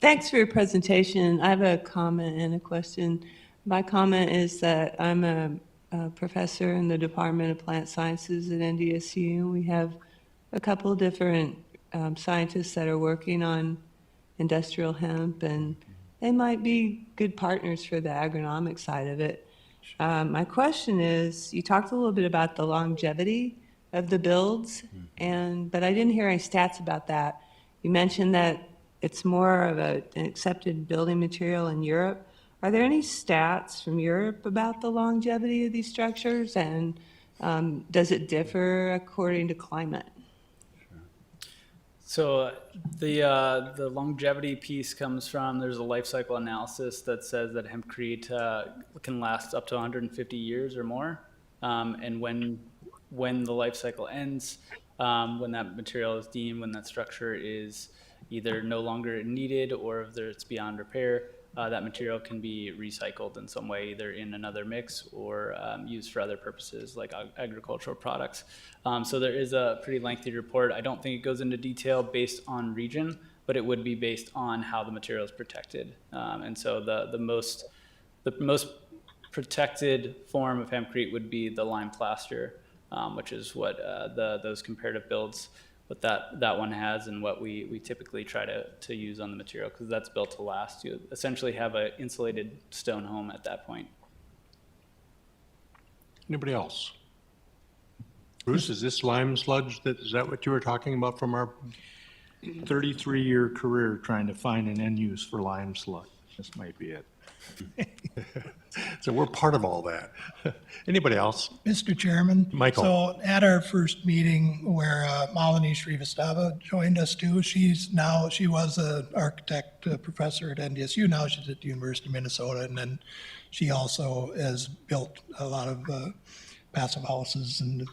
Speaker 8: Thanks for your presentation. I have a comment and a question. My comment is that I'm a professor in the Department of Plant Sciences at NDSU. We have a couple of different scientists that are working on industrial hemp, and they might be good partners for the agronomic side of it. My question is, you talked a little bit about the longevity of the builds, but I didn't hear any stats about that. You mentioned that it's more of an accepted building material in Europe. Are there any stats from Europe about the longevity of these structures, and does it differ according to climate?
Speaker 17: So the longevity piece comes from, there's a life cycle analysis that says that hempcrete can last up to 150 years or more. And when the life cycle ends, when that material is deemed, when that structure is either no longer needed or if it's beyond repair, that material can be recycled in some way, either in another mix or used for other purposes like agricultural products. So there is a pretty lengthy report. I don't think it goes into detail based on region, but it would be based on how the material is protected. And so the most protected form of hempcrete would be the lime plaster, which is what those comparative builds, what that one has, and what we typically try to use on the material, because that's built to last. You essentially have an insulated stone home at that point.
Speaker 1: Anybody else? Bruce, is this lime sludge, is that what you were talking about from our
Speaker 5: 33-year career trying to find an end use for lime sludge? This might be it.
Speaker 1: So we're part of all that. Anybody else?
Speaker 18: Mr. Chairman.
Speaker 1: Michael.
Speaker 18: So at our first meeting where Malini Srivastava joined us too, she was an architect professor at NDSU. Now she's at the University of Minnesota. And then she also has built a lot of passive houses, and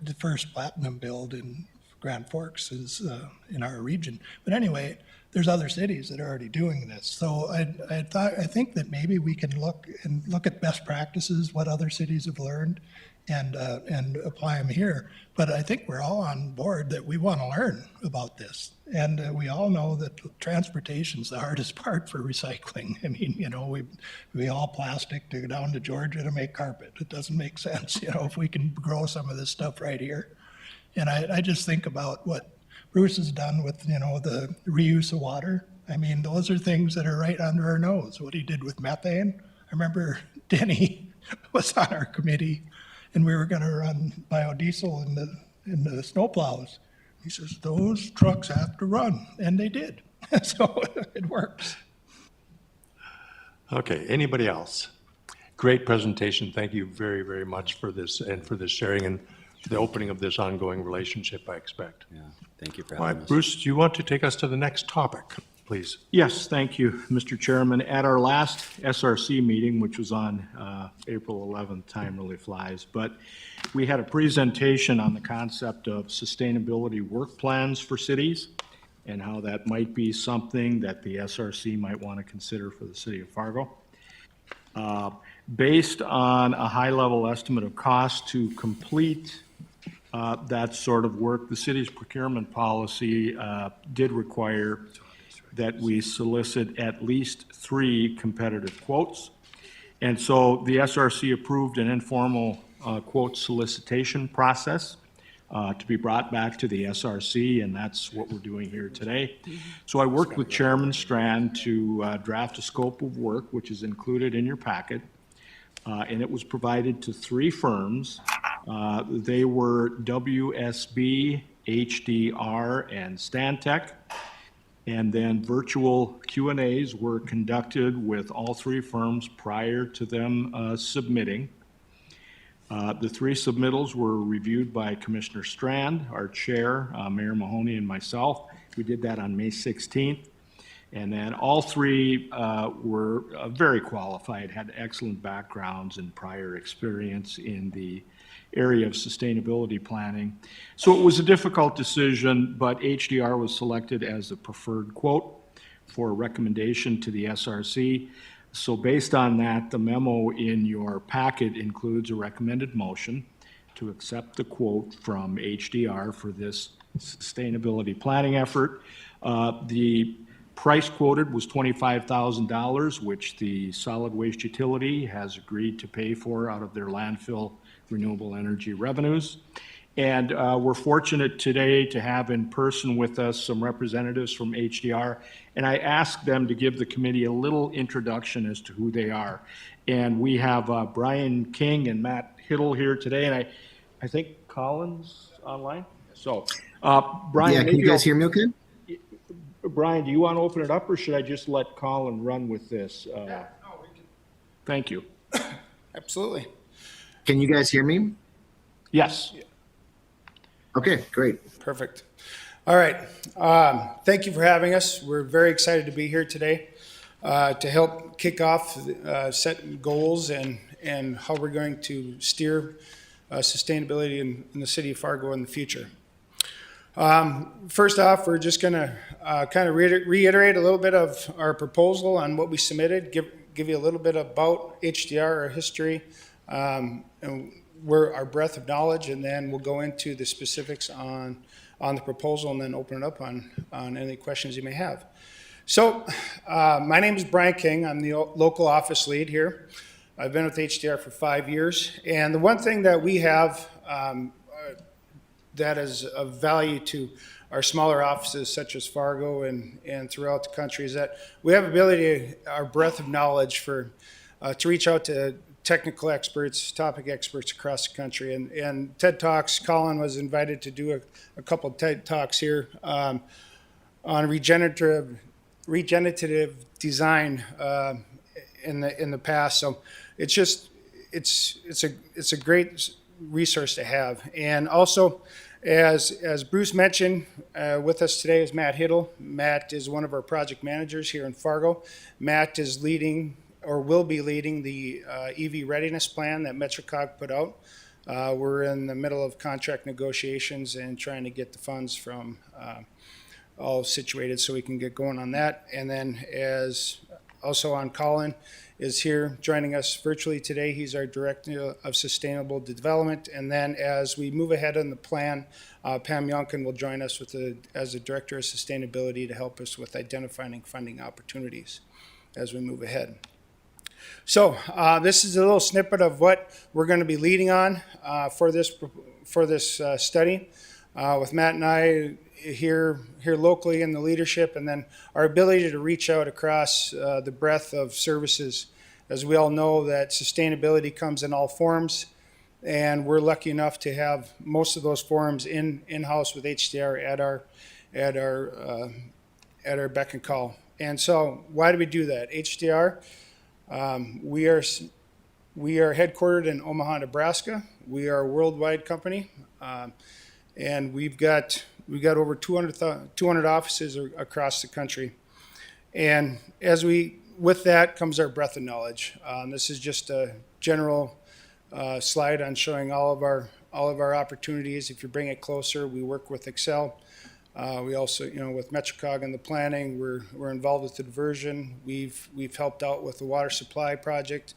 Speaker 18: the first platinum build in Grand Forks is in our region. But anyway, there's other cities that are already doing this. So I think that maybe we can look at best practices, what other cities have learned, and apply them here. But I think we're all on board that we want to learn about this. And we all know that transportation's the hardest part for recycling. I mean, we haul plastic to go down to Georgia to make carpet. It doesn't make sense, if we can grow some of this stuff right here. And I just think about what Bruce has done with, the reuse of water. I mean, those are things that are right under our nose. What he did with methane. I remember Denny was on our committee, and we were gonna run biodiesel in the snowplows. He says, those trucks have to run, and they did. So it works.
Speaker 1: Okay, anybody else? Great presentation. Thank you very, very much for this and for this sharing and for the opening of this ongoing relationship, I expect.
Speaker 10: Yeah, thank you for
Speaker 1: All
Speaker 10: having
Speaker 1: right,
Speaker 10: us.
Speaker 1: Bruce, do you want to take us to the next topic, please?
Speaker 5: Yes, thank you, Mr. Chairman. At our last SRC meeting, which was on April 11th, time really flies, but we had a presentation on the concept of sustainability work plans for cities and how that might be something that the SRC might want to consider for the city of Fargo. Based on a high-level estimate of cost to complete that sort of work, the city's procurement policy did require that we solicit at least 3 competitive quotes. And so the SRC approved an informal quote solicitation process to be brought back to the SRC, and that's what we're doing here today. So I worked with Chairman Strand to draft a scope of work, which is included in your packet, and it was provided to 3 firms. They were WSB, HDR, and Stantec. And then virtual Q&As were conducted with all 3 firms prior to them submitting. The 3 submittals were reviewed by Commissioner Strand, our chair, Mayor Mahoney, and myself. We did that on May 16th. And then all 3 were very qualified, had excellent backgrounds and prior experience in the area of sustainability planning. So it was a difficult decision, but HDR was selected as the preferred quote for recommendation to the SRC. So based on that, the memo in your packet includes a recommended motion to accept the quote from HDR for this sustainability planning effort. The price quoted was $25,000, which the solid waste utility has agreed to pay for out of their landfill renewable energy revenues. And we're fortunate today to have in person with us some representatives from HDR. And I asked them to give the committee a little introduction as to who they are. And we have Brian King and Matt Hiddle here today. And I think Colin's online. So Brian,
Speaker 19: yeah, can you guys hear me okay?
Speaker 5: Brian, do you want to open it up or should I just let Colin run with this? Thank you.
Speaker 19: Absolutely. Can you guys hear me?
Speaker 5: Yes.
Speaker 19: Okay, great.
Speaker 20: Perfect. All right. Thank you for having us. We're very excited to be here today to help kick off set goals and how we're going to steer sustainability in the city of Fargo in the future. First off, we're just going to kind of reiterate a little bit of our proposal on what we submitted, give you a little bit about HDR, our history, and where our breadth of knowledge, and then we'll go into the specifics on the proposal and then open it up on any questions you may have. So my name is Brian King. I'm the local office lead here. I've been with HDR for 5 years. And the one thing that we have that is of value to our smaller offices such as Fargo and throughout the country is that we have ability, our breadth of knowledge to reach out to technical experts, topic experts across the country. And TED Talks, Colin was invited to do a couple of TED Talks here on regenerative design in the past. So it's a great resource to have. And also, as Bruce mentioned, with us today is Matt Hiddle. Matt is one of our project managers here in Fargo. Matt is leading or will be leading the EV readiness plan that MetroCog put out. We're in the middle of contract negotiations and trying to get the funds from all situated so we can get going on that. And then as also on Colin is here joining us virtually today. He's our Director of Sustainable Development. And then as we move ahead on the plan, Pam Yonkin will join us as the Director of Sustainability to help us with identifying funding opportunities as we move ahead. So this is a little snippet of what we're going to be leading on for this study with Matt and I here locally in the leadership, and then our ability to reach out across the breadth of services as we all know, that sustainability comes in all forms, and we're lucky enough to have most of those forms in-house with HDR at our beck and call. And so, why do we do that? HDR, we are headquartered in Omaha, Nebraska. We are a worldwide company, and we've got over 200 offices across the country. And with that comes our breadth of knowledge. This is just a general slide on showing all of our opportunities. If you bring it closer, we work with Excel. We also, with MetroCog and the planning, we're involved with the diversion. We've helped out with the water supply project.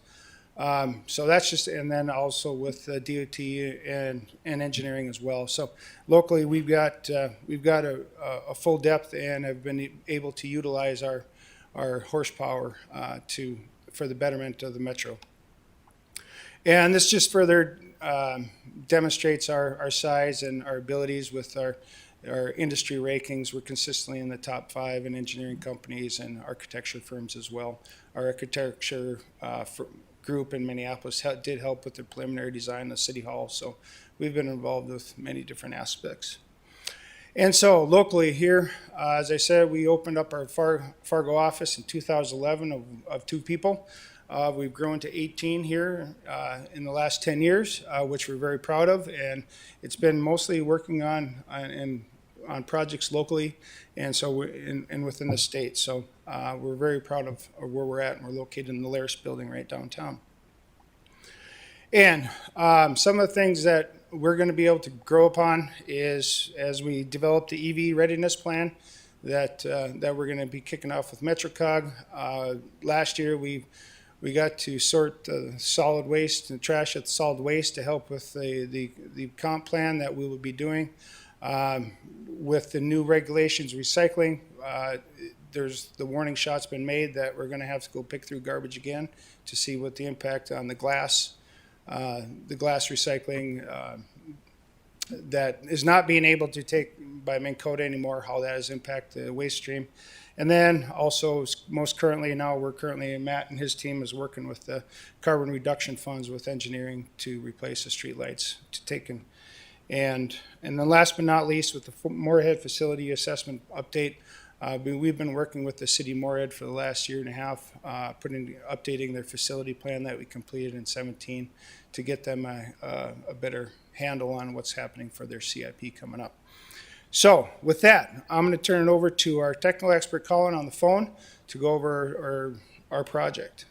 Speaker 20: So that's just, and then also with DOT and engineering as well. So locally, we've got a full depth and have been able to utilize our horsepower for the betterment of the metro. And this just further demonstrates our size and our abilities with our industry rankings. We're consistently in the top 5 in engineering companies and architecture firms as well. Our architecture group in Minneapolis did help with the preliminary design of City Hall, so we've been involved with many different aspects. And so locally here, as I said, we opened up our Fargo office in 2011 of 2 people. We've grown to 18 here in the last 10 years, which we're very proud of, and it's been mostly working on projects locally and so and within the state. So we're very proud of where we're at, and we're located in the Laris building right downtown. And some of the things that we're going to be able to grow upon is as we develop the EV readiness plan that we're going to be kicking off with MetroCog. Last year we got to sort the solid waste and trash at the solid waste to help with the comp plan that we will be doing. With the new regulations recycling, there's the warning shot's been made that we're going to have to go pick through garbage again to see what the impact on the glass recycling that is not being able to take by Minn Kota anymore, how that has impacted the waste stream. And then also most currently now, Matt and his team is working with the carbon reduction funds with engineering to replace the streetlights to take in. And then last but not least, with the Moorhead facility assessment update, we've been working with the city of Moorhead for the last year and a half, updating their facility plan that we completed in 2017 to get them a better handle on what's happening for their CIP coming up. So with that, I'm going to turn it over to our technical expert, Colin, on the phone to go over our project.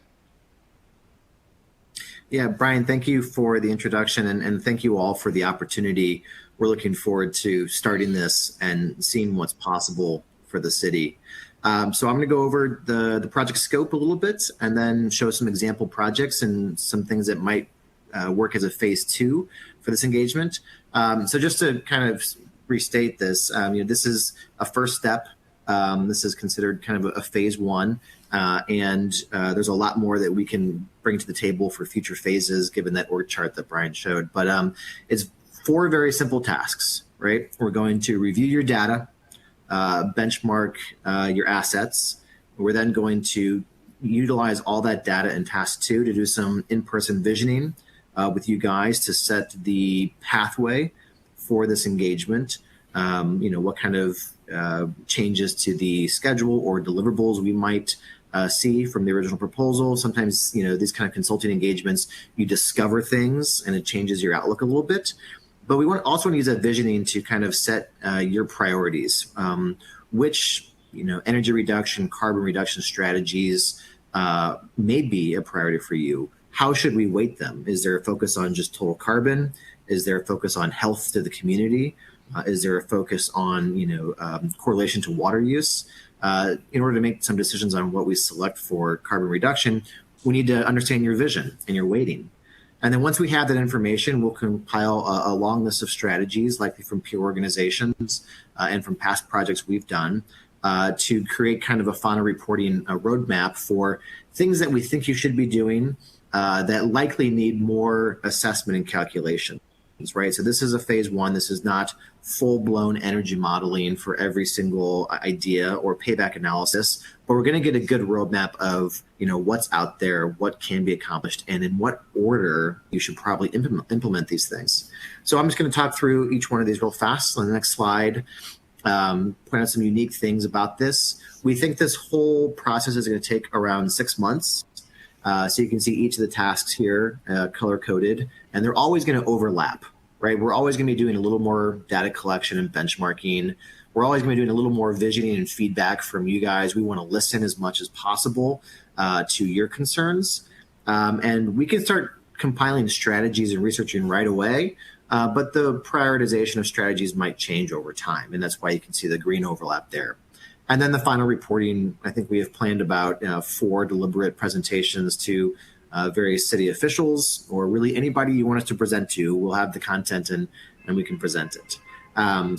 Speaker 19: Yeah, Brian, thank you for the introduction, and thank you all for the opportunity. We're looking forward to starting this and seeing what's possible for the city. So I'm going to go over the project scope a little bit and then show some example projects and some things that might work as a phase 2 for this engagement. So just to kind of restate this, this is a first step. This is considered kind of a phase 1. And there's a lot more that we can bring to the table for future phases, given that org chart that Brian showed. But it's 4 very simple tasks, right? We're going to review your data, benchmark your assets. We're then going to utilize all that data in task 2 to do some in-person visioning with you guys to set the pathway for this engagement. What kind of changes to the schedule or deliverables we might see from the original proposal. Sometimes, these kind of consulting engagements, you discover things and it changes your outlook a little bit. But we also want to use that visioning to kind of set your priorities, which, energy reduction, carbon reduction strategies may be a priority for you. How should we weight them? Is there a focus on just total carbon? Is there a focus on health to the community? Is there a focus on, correlation to water use? In order to make some decisions on what we select for carbon reduction, we need to understand your vision and your weighting. And then once we have that information, we'll compile a long list of strategies, likely from peer organizations and from past projects we've done, to create kind of a final reporting roadmap for things that we think you should be doing that likely need more assessment and calculation. right? So this is a phase one. This is not full-blown energy modeling for every single idea or payback analysis, but we're going to get a good roadmap of, what's out there, what can be accomplished, and in what order you should probably implement these things. So I'm just going to talk through each one of these real fast on the next slide. Point out some unique things about this. We think this whole process is going to take around 6 months. So you can see each of the tasks here color-coded, and they're always going to overlap, right? We're always going to be doing a little more data collection and benchmarking. We're always going to be doing a little more visioning and feedback from you guys. We want to listen as much as possible to your concerns. And we can start compiling strategies and researching right away, but the prioritization of strategies might change over time, and that's why you can see the green overlap there. And then the final reporting, I think we have planned about 4 deliberate presentations to various city officials, or really anybody you want us to present to. We'll have the content and we can present it.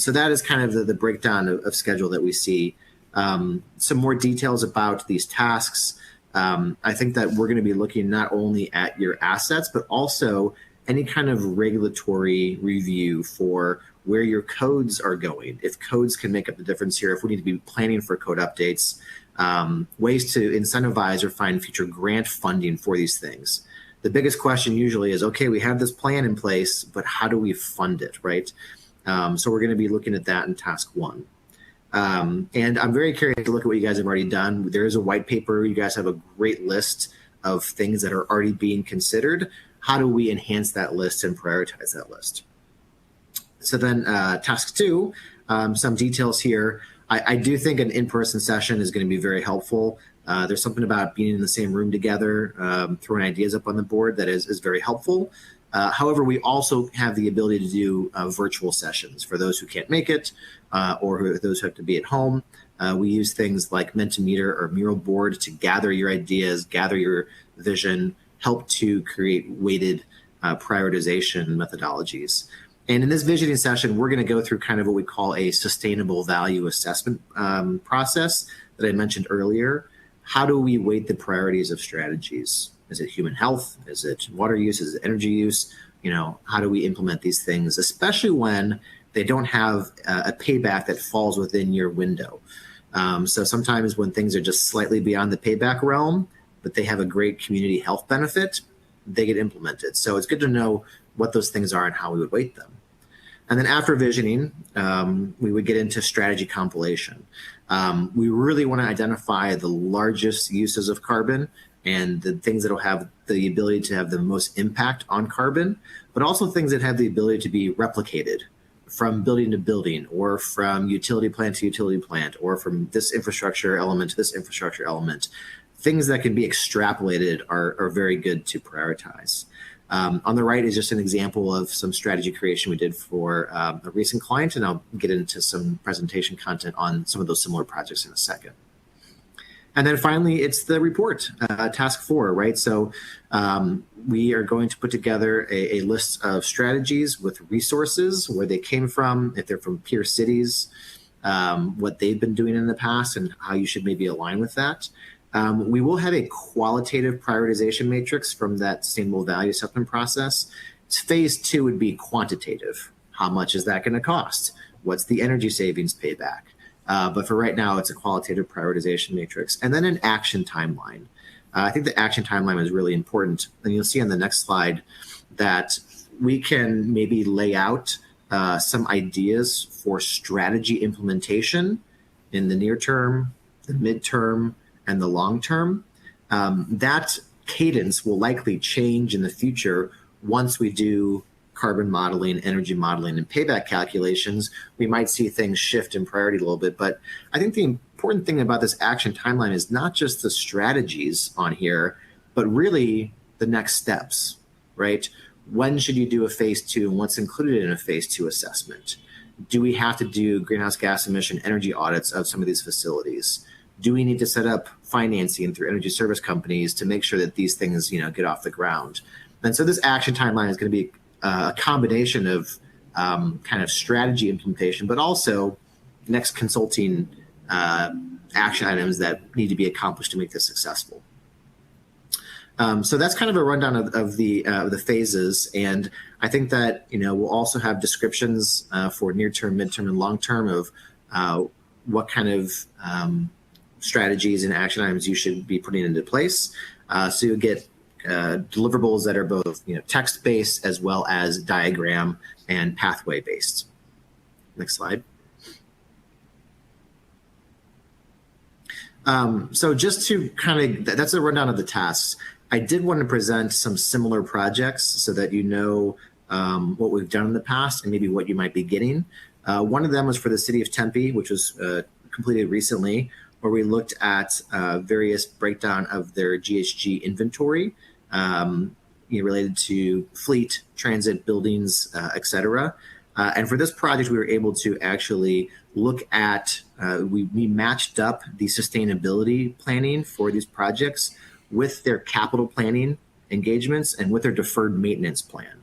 Speaker 19: So that is kind of the breakdown of schedule that we see. Some more details about these tasks. I think that we're going to be looking not only at your assets, but also any kind of regulatory review for where your codes are going, if codes can make up the difference here, if we need to be planning for code updates, ways to incentivize or find future grant funding for these things. The biggest question usually is, okay, we have this plan in place, but how do we fund it, right? So we're going to be looking at that in task 1. And I'm very curious to look at what you guys have already done. There is a white paper. You guys have a great list of things that are already being considered. How do we enhance that list and prioritize that list? So then task 2, some details here. I do think an in-person session is going to be very helpful. There's something about being in the same room together, throwing ideas up on the board that is very helpful. However, we also have the ability to do virtual sessions for those who can't make it or those who have to be at home. We use things like Mentimeter or Mural Board to gather your ideas, gather your vision, help to create weighted prioritization methodologies. And in this visioning session, we're going to go through kind of what we call a sustainable value assessment process that I mentioned earlier. How do we weight the priorities of strategies? Is it human health? Is it water use? Is it energy use? How do we implement these things, especially when they don't have a payback that falls within your window? So sometimes when things are just slightly beyond the payback realm, but they have a great community health benefit, they get implemented. So it's good to know what those things are and how we would weight them. And then after visioning, we would get into strategy compilation. We really want to identify the largest uses of carbon and the things that will have the ability to have the most impact on carbon, but also things that have the ability to be replicated from building to building, or from utility plant to utility plant, or from this infrastructure element to this infrastructure element. Things that can be extrapolated are very good to prioritize. On the right is just an example of some strategy creation we did for a recent client, and I'll get into some presentation content on some of those similar projects in a second. And then finally, it's the report, task 4, right? So we are going to put together a list of strategies with resources, where they came from, if they're from peer cities, what they've been doing in the past, and how you should maybe align with that. We will have a qualitative prioritization matrix from that sustainable value assessment process. Phase 2 would be quantitative. How much is that going to cost? What's the energy savings payback? But for right now, it's a qualitative prioritization matrix. And then an action timeline. I think the action timeline is really important. And you'll see on the next slide that we can maybe lay out some ideas for strategy implementation in the near term, the midterm, and the long term. That cadence will likely change in the future once we do carbon modeling, energy modeling, and payback calculations. We might see things shift in priority a little bit, but I think the important thing about this action timeline is not just the strategies on here, but really the next steps, right? When should you do a phase 2, and what's included in a phase 2 assessment? Do we have to do greenhouse gas emission energy audits of some of these facilities? Do we need to set up financing through energy service companies to make sure that these things, get off the ground? And so this action timeline is going to be a combination of kind of strategy implementation, but also next consulting action items that need to be accomplished to make this successful. So that's kind of a rundown of the phases, and I think that we'll also have descriptions for near term, midterm, and long term of what kind of strategies and action items you should be putting into place. So you'll get deliverables that are both text based as well as diagram and pathway based. Next slide. So just to kind of, that's a rundown of the tasks. I did want to present some similar projects so that what we've done in the past and maybe what you might be getting. One of them was for the city of Tempe, which was completed recently, where we looked at various breakdown of their GHG inventory related to fleet, transit, buildings, et cetera. And for this project, we were able to actually look at, we matched up the sustainability planning for these projects with their capital planning engagements and with their deferred maintenance plan.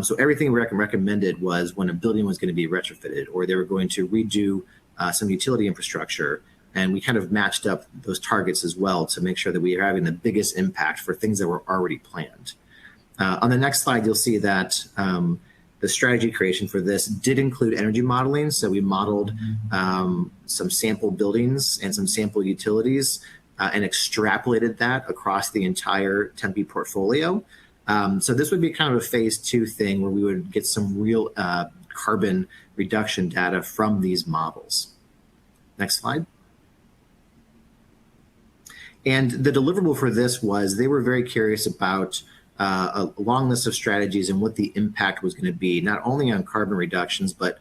Speaker 19: So everything we recommended was when a building was going to be retrofitted or they were going to redo some utility infrastructure. And we kind of matched up those targets as well to make sure that we are having the biggest impact for things that were already planned. On the next slide, you'll see that the strategy creation for this did include energy modeling. So we modeled some sample buildings and some sample utilities and extrapolated that across the entire Tempe portfolio. So this would be kind of a phase 2 thing where we would get some real carbon reduction data from these models. Next slide. And the deliverable for this was they were very curious about a long list of strategies and what the impact was going to be, not only on carbon reductions, but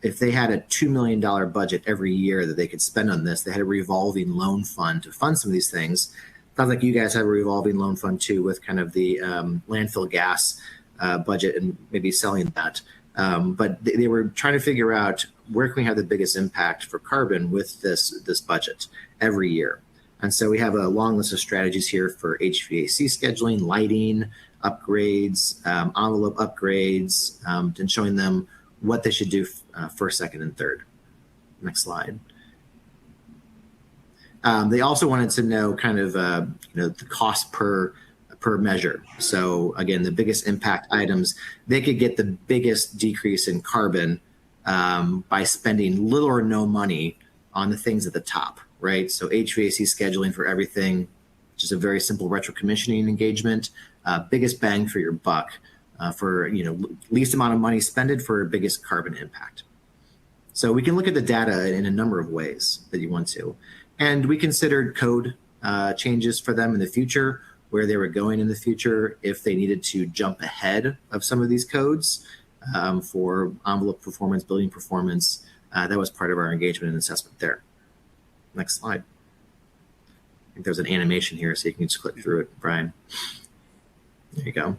Speaker 19: if they had a $2 million budget every year that they could spend on this, they had a revolving loan fund to fund some of these things. Sounds like you guys have a revolving loan fund too with kind of the landfill gas budget and maybe selling that. But they were trying to figure out where can we have the biggest impact for carbon with this budget every year. And so we have a long list of strategies here for HVAC scheduling, lighting, upgrades, envelope upgrades, and showing them what they should do first, second, and third. Next slide. They also wanted to know kind of the cost per measure. So again, the biggest impact items, they could get the biggest decrease in carbon by spending little or no money on the things at the top. Right, so HVAC scheduling for everything, which is a very simple retro commissioning engagement. Biggest bang for your buck for least amount of money spended for biggest carbon impact. So we can look at the data in a number of ways that you want to, and we considered code changes for them in the future, where they were going in the future, if they needed to jump ahead of some of these codes for envelope performance, building performance. That was part of our engagement and assessment there. Next slide. I think there's an animation here, so you can just click through it, Brian. There you go.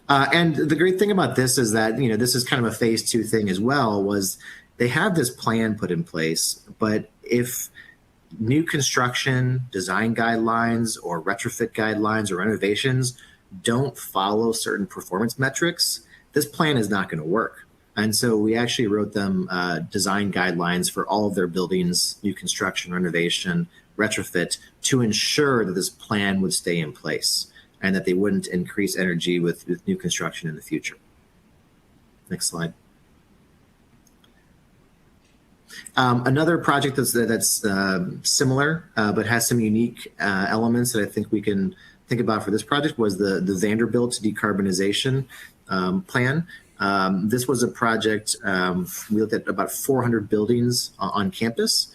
Speaker 19: And the great thing about this is that, this is kind of a phase 2 thing as well, was they have this plan put in place, but if new construction, design guidelines, or retrofit guidelines or renovations don't follow certain performance metrics, this plan is not going to work. And so we actually wrote them design guidelines for all of their buildings, new construction, renovation, retrofit, to ensure that this plan would stay in place and that they wouldn't increase energy with new construction in the future. Next slide. Another project that's similar but has some unique elements that I think we can think about for this project was the Vanderbilt decarbonization plan. This was a project, we looked at about 400 buildings on campus.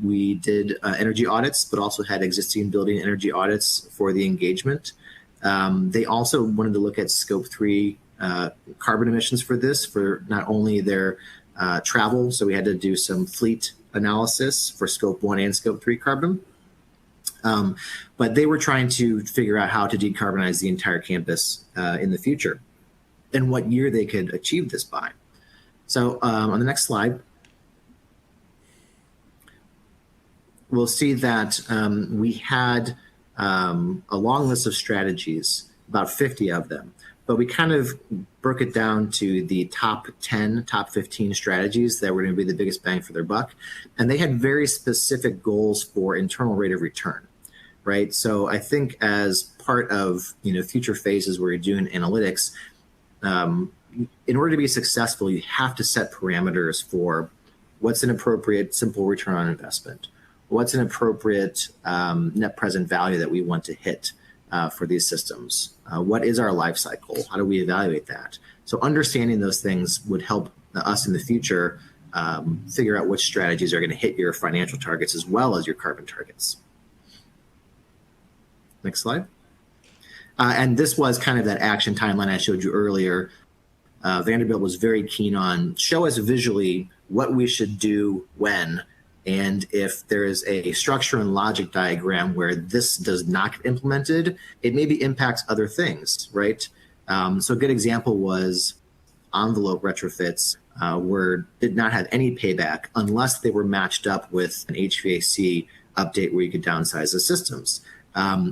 Speaker 19: We did energy audits, but also had existing building energy audits for the engagement. They also wanted to look at scope 3 carbon emissions for this, for not only their travel, so we had to do some fleet analysis for scope 1 and scope 3 carbon. But they were trying to figure out how to decarbonize the entire campus in the future, and what year they could achieve this by. So on the next slide, we'll see that we had a long list of strategies, about 50 of them, but we kind of broke it down to the top 10, top 15 strategies that were going to be the biggest bang for their buck. And they had very specific goals for internal rate of return, right? So I think as part of, future phases where you're doing analytics, in order to be successful, you have to set parameters for what's an appropriate simple return on investment, what's an appropriate net present value that we want to hit for these systems, what is our life cycle, how do we evaluate that? So understanding those things would help us in the future figure out which strategies are going to hit your financial targets as well as your carbon targets. Next slide. And this was kind of that action timeline I showed you earlier. Vanderbilt was very keen on show us visually what we should do when, and if there is a structure and logic diagram where this does not get implemented, it maybe impacts other things, right? So a good example was envelope retrofits did not have any payback unless they were matched up with an HVAC update where you could downsize the systems.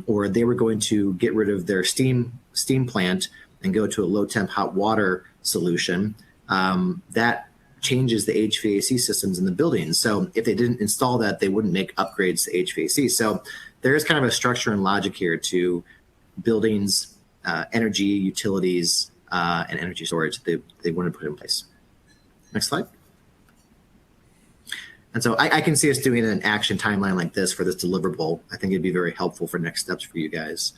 Speaker 19: Or they were going to get rid of their steam plant and go to a low temp hot water solution. That changes the HVAC systems in the buildings. So if they didn't install that, they wouldn't make upgrades to HVAC. So there is kind of a structure and logic here to buildings, energy, utilities, and energy storage they want to put in place. Next slide. And so I can see us doing an action timeline like this for this deliverable. I think it'd be very helpful for next steps for you guys.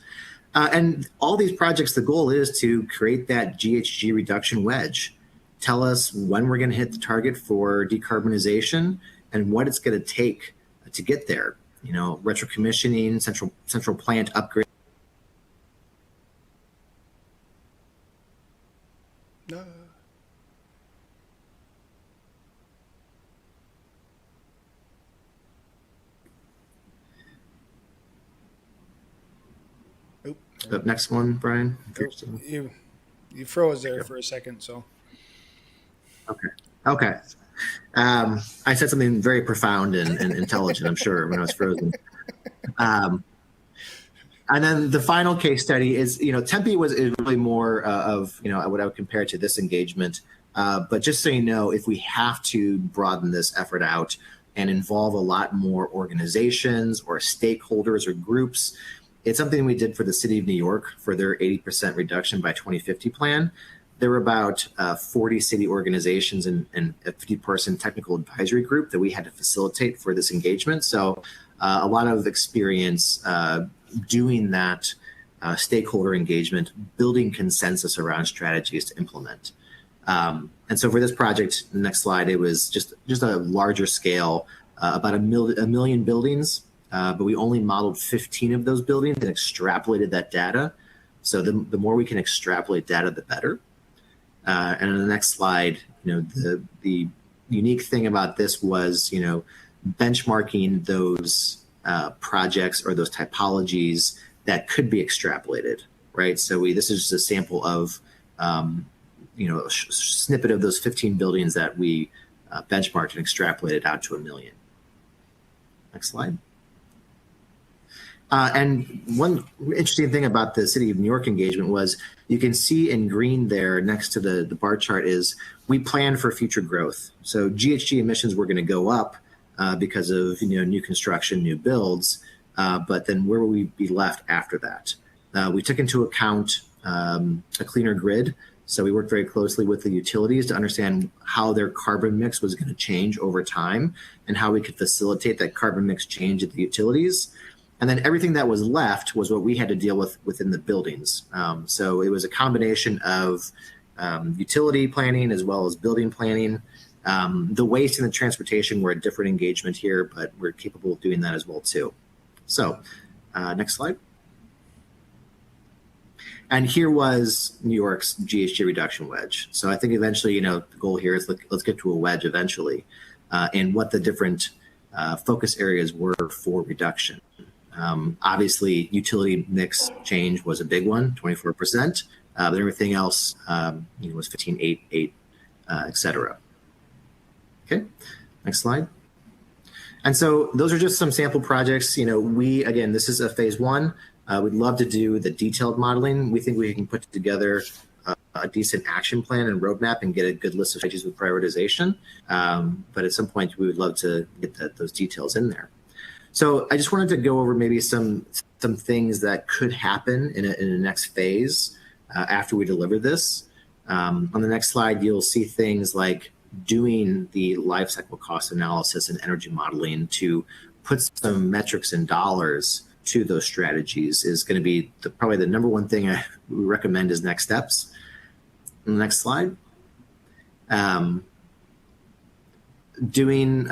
Speaker 19: And all these projects, the goal is to create that GHG reduction wedge. Tell us when we're going to hit the target for decarbonization and what it's going to take to get there. Retro commissioning, central plant upgrade. Next one, Brian.
Speaker 20: You froze there for a second, so.
Speaker 19: Okay. I said something very profound and intelligent, I'm sure, when I was frozen. And then the final case study is, Tempe is really more of, what I would compare to this engagement. But just so you know, if we have to broaden this effort out and involve a lot more organizations or stakeholders or groups, it's something we did for the city of New York for their 80% reduction by 2050 plan. There were about 40 city organizations and a 50-person technical advisory group that we had to facilitate for this engagement. So a lot of experience doing that stakeholder engagement, building consensus around strategies to implement. And so for this project, the next slide, it was just a larger scale, about a million buildings. But we only modeled 15 of those buildings and extrapolated that data. So the more we can extrapolate data, the better. And on the next slide, the unique thing about this was, benchmarking those projects or those typologies that could be extrapolated, right? So this is just a sample of, a snippet of those 15 buildings that we benchmarked and extrapolated out to 1 million. Next slide. And one interesting thing about the City of New York engagement was you can see in green there next to the bar chart is we plan for future growth. So GHG emissions were going to go up because of new construction, new builds, but then where will we be left after that? We took into account a cleaner grid. So we worked very closely with the utilities to understand how their carbon mix was going to change over time and how we could facilitate that carbon mix change at the utilities. And then everything that was left was what we had to deal with within the buildings. So it was a combination of utility planning as well as building planning. The waste and the transportation were a different engagement here, but we're capable of doing that as well too. So next slide. And here was New York's GHG reduction wedge. So I think eventually, the goal here is let's get to a wedge eventually, and what the different focus areas were for reduction. Obviously, utility mix change was a big one, 24%. But everything else, was 15, 8, 8, et cetera. Okay, next slide. And so those are just some sample projects. Again, this is a phase 1. We'd love to do the detailed modeling. We think we can put together a decent action plan and roadmap and get a good list of strategies with prioritization. But at some point, we would love to get those details in there. So I just wanted to go over maybe some things that could happen in the next phase after we deliver this. On the next slide, you'll see things like doing the life cycle cost analysis and energy modeling to put some metrics and dollars to those strategies is going to be probably the number one thing I would recommend as next steps. On the next slide. Doing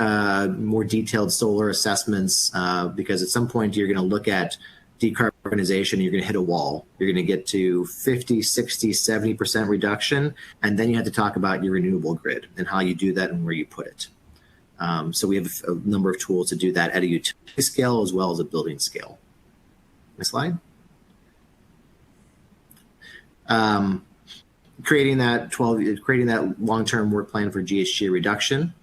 Speaker 19: more detailed solar assessments because at some point you're going to look at decarbonization, you're going to hit a wall. You're going to get to 50, 60, 70% reduction, and then you have to talk about your renewable grid and how you do that and where you put it. So we have a number of tools to do that at a utility scale as well as a building scale. Next slide. Creating that long-term work plan for GHG reduction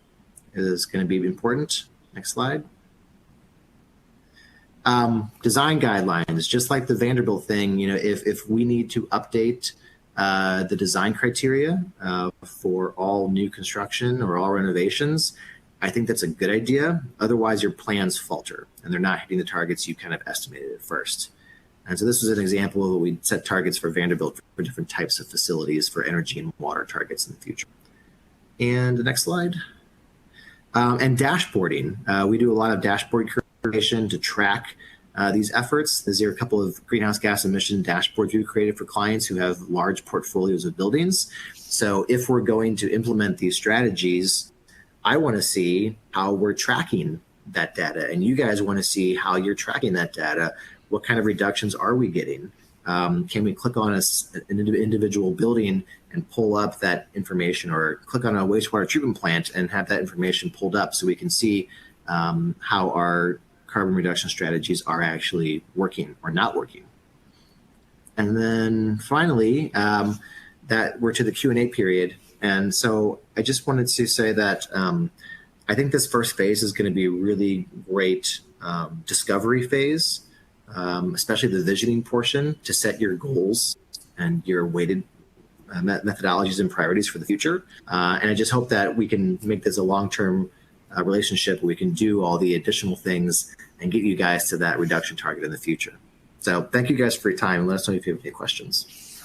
Speaker 19: is going to be important. Next slide. Design guidelines, just like the Vanderbilt thing, if we need to update the design criteria for all new construction or all renovations, I think that's a good idea. Otherwise, your plans falter and they're not hitting the targets you kind of estimated at first. And so this was an example of what we set targets for Vanderbilt for different types of facilities for energy and water targets in the future. And the next slide. And dashboarding. We do a lot of dashboard creation to track these efforts. There's a couple of greenhouse gas emission dashboards we created for clients who have large portfolios of buildings. So if we're going to implement these strategies, I want to see how we're tracking that data. And you guys want to see how you're tracking that data. What kind of reductions are we getting? Can we click on an individual building and pull up that information, or click on a wastewater treatment plant and have that information pulled up so we can see how our carbon reduction strategies are actually working or not working? And then finally, that we're to the Q&A period. And so I just wanted to say that I think this first phase is going to be a really great discovery phase. Especially the visioning portion to set your goals and your weighted methodologies and priorities for the future. And I just hope that we can make this a long-term relationship where we can do all the additional things and get you guys to that reduction target in the future. So thank you guys for your time, and let us know if you have any questions.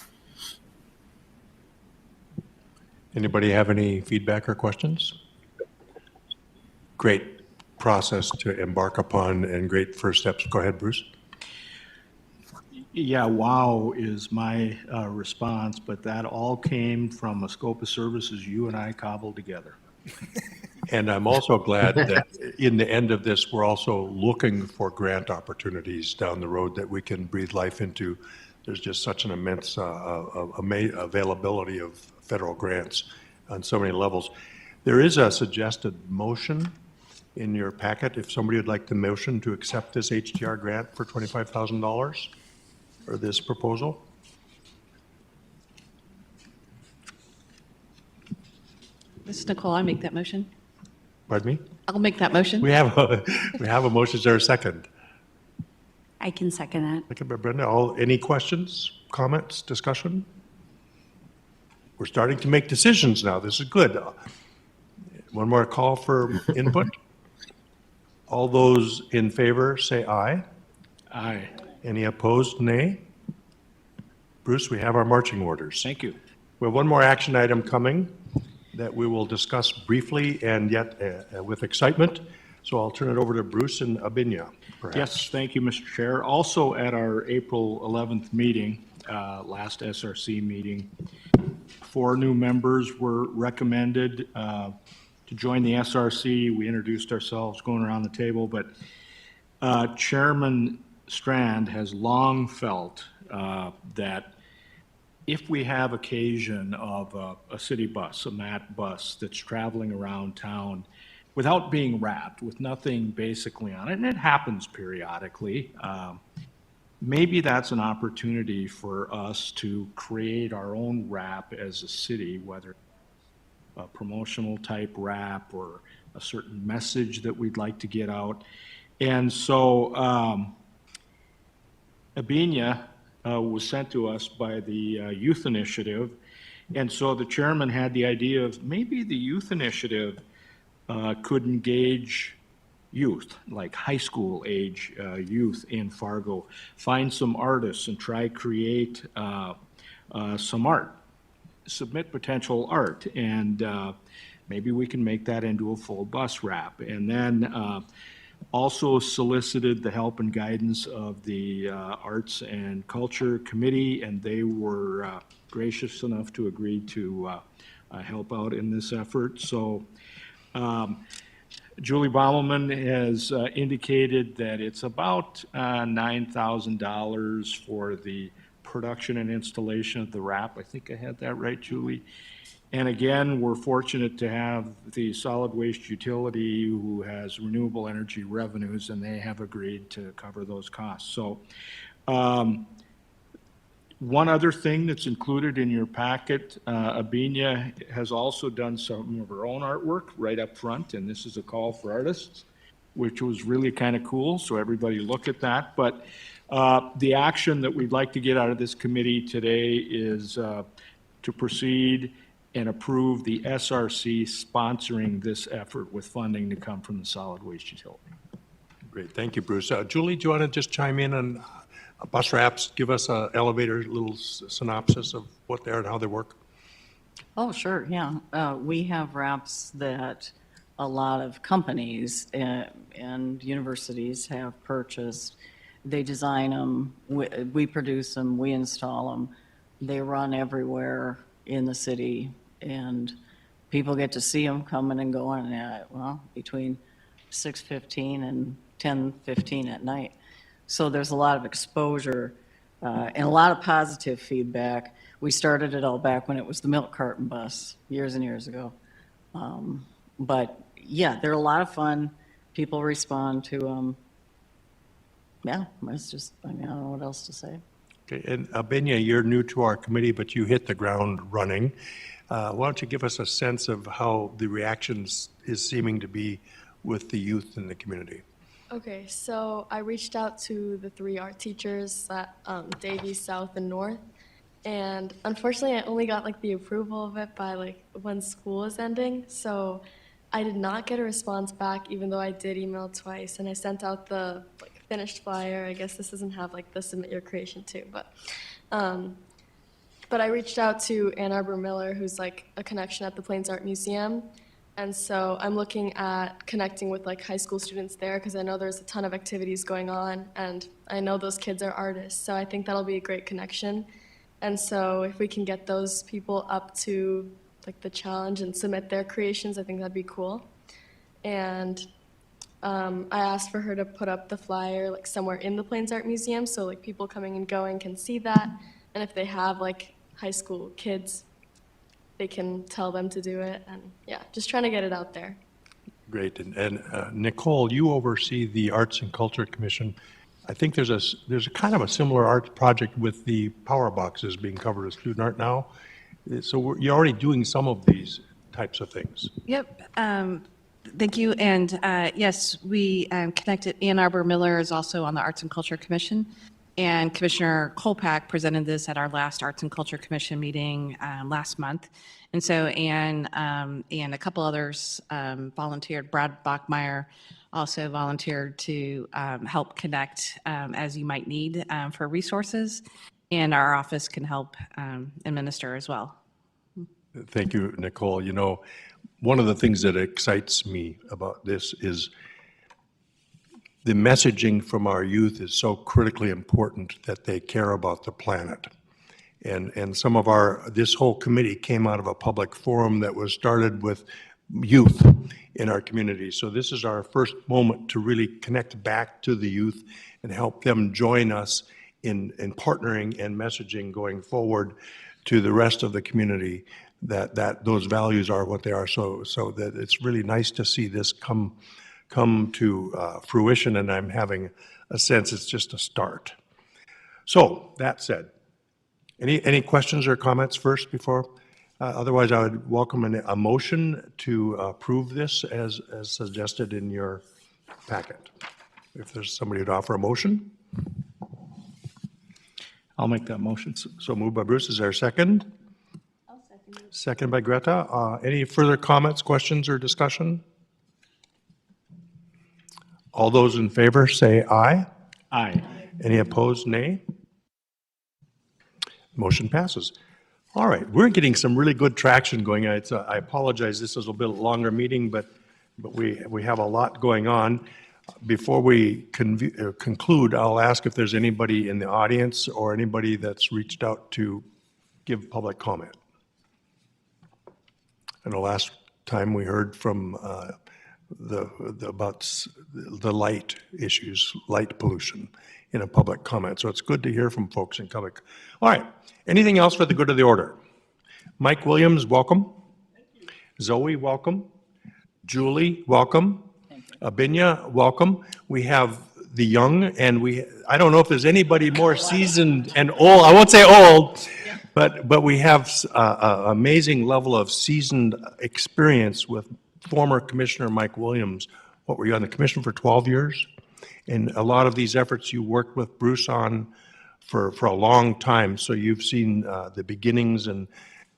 Speaker 1: Anybody have any feedback or questions? Great process to embark upon and great first steps. Go ahead, Bruce.
Speaker 5: Yeah, wow is my response, but that all came from a scope of services you and I cobbled together.
Speaker 1: And I'm also glad that in the end of this, we're also looking for grant opportunities down the road that we can breathe life into. There's just such an immense availability of federal grants on so many levels. There is a suggested motion in your packet. If somebody would like the motion to accept this HDR grant for $25,000 or this proposal.
Speaker 4: This is Nicole. I make that motion.
Speaker 1: Pardon me?
Speaker 4: I'll make that motion.
Speaker 1: We have a motion. Is there a second?
Speaker 14: I can second that.
Speaker 1: Second by Brenda. Any questions, comments, discussion? We're starting to make decisions now. This is good. One more call for input. All those in favor say aye.
Speaker 5: Aye.
Speaker 1: Any opposed, nay? Bruce, we have our marching orders.
Speaker 5: Thank you.
Speaker 1: We have one more action item coming that we will discuss briefly and yet with excitement. So I'll turn it over to Bruce and Abinya, perhaps.
Speaker 5: Yes, thank you, Mr. Chair. Also at our April 11th meeting, last SRC meeting, 4 new members were recommended to join the SRC. We introduced ourselves going around the table, but Chairman Strand has long felt that if we have occasion of a city bus, a MAT bus that's traveling around town without being wrapped, with nothing basically on it, and it happens periodically, maybe that's an opportunity for us to create our own wrap as a city, whether a promotional type wrap or a certain message that we'd like to get out. And so Abinya was sent to us by the Youth Initiative. And so the chairman had the idea of maybe the Youth Initiative could engage youth, like high school age youth in Fargo. Find some artists and try create some art. Submit potential art, and maybe we can make that into a full bus wrap. And then also solicited the help and guidance of the Arts and Culture Committee, and they were gracious enough to agree to help out in this effort. So Julie Bommelman has indicated that it's about $9,000 for the production and installation of the wrap. I think I had that right, Julie. And again, we're fortunate to have the solid waste utility who has renewable energy revenues, and they have agreed to cover those costs. So one other thing that's included in your packet, Abinia has also done some of her own artwork right up front, and this is a call for artists, which was really kind of cool, so everybody look at that. But the action that we'd like to get out of this committee today is to proceed and approve the SRC sponsoring this effort with funding to come from the solid waste utility.
Speaker 1: Great, thank you, Bruce. Julie, do you want to just chime in on bus wraps? Give us an elevator little synopsis of what they are and how they work.
Speaker 3: Oh, sure, yeah. We have wraps that a lot of companies and universities have purchased. They design them, we produce them, we install them. They run everywhere in the city, and people get to see them coming and going at, well, between 6:15 and 10:15 at night. So there's a lot of exposure and a lot of positive feedback. We started it all back when it was the milk carton bus years and years ago. But yeah, they're a lot of fun. People respond to them. Yeah, it's just, I mean, I don't know what else to say.
Speaker 1: Okay, and Abinia, you're new to our committee, but you hit the ground running. Why don't you give us a sense of how the reactions is seeming to be with the youth in the community?
Speaker 9: Okay, so I reached out to the 3 art teachers at Davies, South, and North, and unfortunately I only got like the approval of it by like when school is ending, so I did not get a response back even though I did email twice, and I sent out the like finished flyer. I guess this doesn't have like the submit your creation too, but I reached out to Ann Arbor Miller, who's like a connection at the Plains Art Museum. And so I'm looking at connecting with like high school students there because I know there's a ton of activities going on and I know those kids are artists. So I think that'll be a great connection. And so if we can get those people up to like the challenge and submit their creations, I think that'd be cool. And I asked for her to put up the flyer like somewhere in the Plains Art Museum so like people coming and going can see that. And if they have like high school kids, they can tell them to do it, and yeah, just trying to get it out there.
Speaker 1: Great, and Nicole, you oversee the Arts and Culture Commission. I think there's a kind of a similar art project with the power boxes being covered as student art now. So you're already doing some of these types of things.
Speaker 4: Yep. Thank you. And yes, we connected. Ann Arbor Miller is also on the Arts and Culture Commission. And Commissioner Kolpak presented this at our last Arts and Culture Commission meeting last month. And so Ann and a couple others volunteered. Brad Bachmeyer also volunteered to help connect as you might need for resources. And our office can help administer as well.
Speaker 1: Thank you, Nicole. You know, one of the things that excites me about this is the messaging from our youth is so critically important that they care about the planet. And some of this whole committee came out of a public forum that was started with youth in our community. So this is our first moment to really connect back to the youth and help them join us in partnering and messaging going forward to the rest of the community that those values are what they are. So that it's really nice to see this come to fruition, and I'm having a sense it's just a start. So that said, any questions or comments first before? Otherwise, I would welcome a motion to approve this as suggested in your packet. If there's somebody to offer a motion.
Speaker 5: I'll make that motion.
Speaker 1: So moved by Bruce. Is there a second? I'll second it. Second by Greta. Any further comments, questions, or discussion? All those in favor say aye.
Speaker 5: Aye.
Speaker 1: Any opposed, nay? Motion passes. All right, we're getting some really good traction going on. I apologize, this is a little bit longer meeting, but we have a lot going on. Before we conclude, I'll ask if there's anybody in the audience or anybody that's reached out to give public comment. And the last time we heard from about the light issues, light pollution in a public comment. So it's good to hear from folks in public. All right, anything else for the good of the order? Mike Williams, welcome. Zoe, welcome. Julie, welcome. Abinya, welcome. We have the young, and I don't know if there's anybody more seasoned and old. I won't say old, but we have an amazing level of seasoned experience with former Commissioner Mike Williams. What, were you on the commission for 12 years? And a lot of these efforts you worked with Bruce on for a long time, so you've seen the beginnings and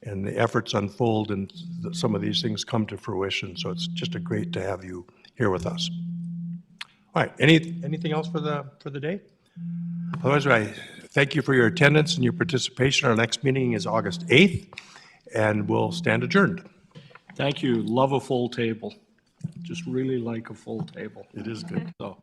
Speaker 1: the efforts unfold, and some of these things come to fruition. So it's just great to have you here with us. All right, anything else for the day? Otherwise, I thank you for your attendance and your participation. Our next meeting is August 8th, and we'll stand adjourned.
Speaker 5: Thank you. Love a full table. Just really like a full table.
Speaker 1: It is good.
Speaker 5: So.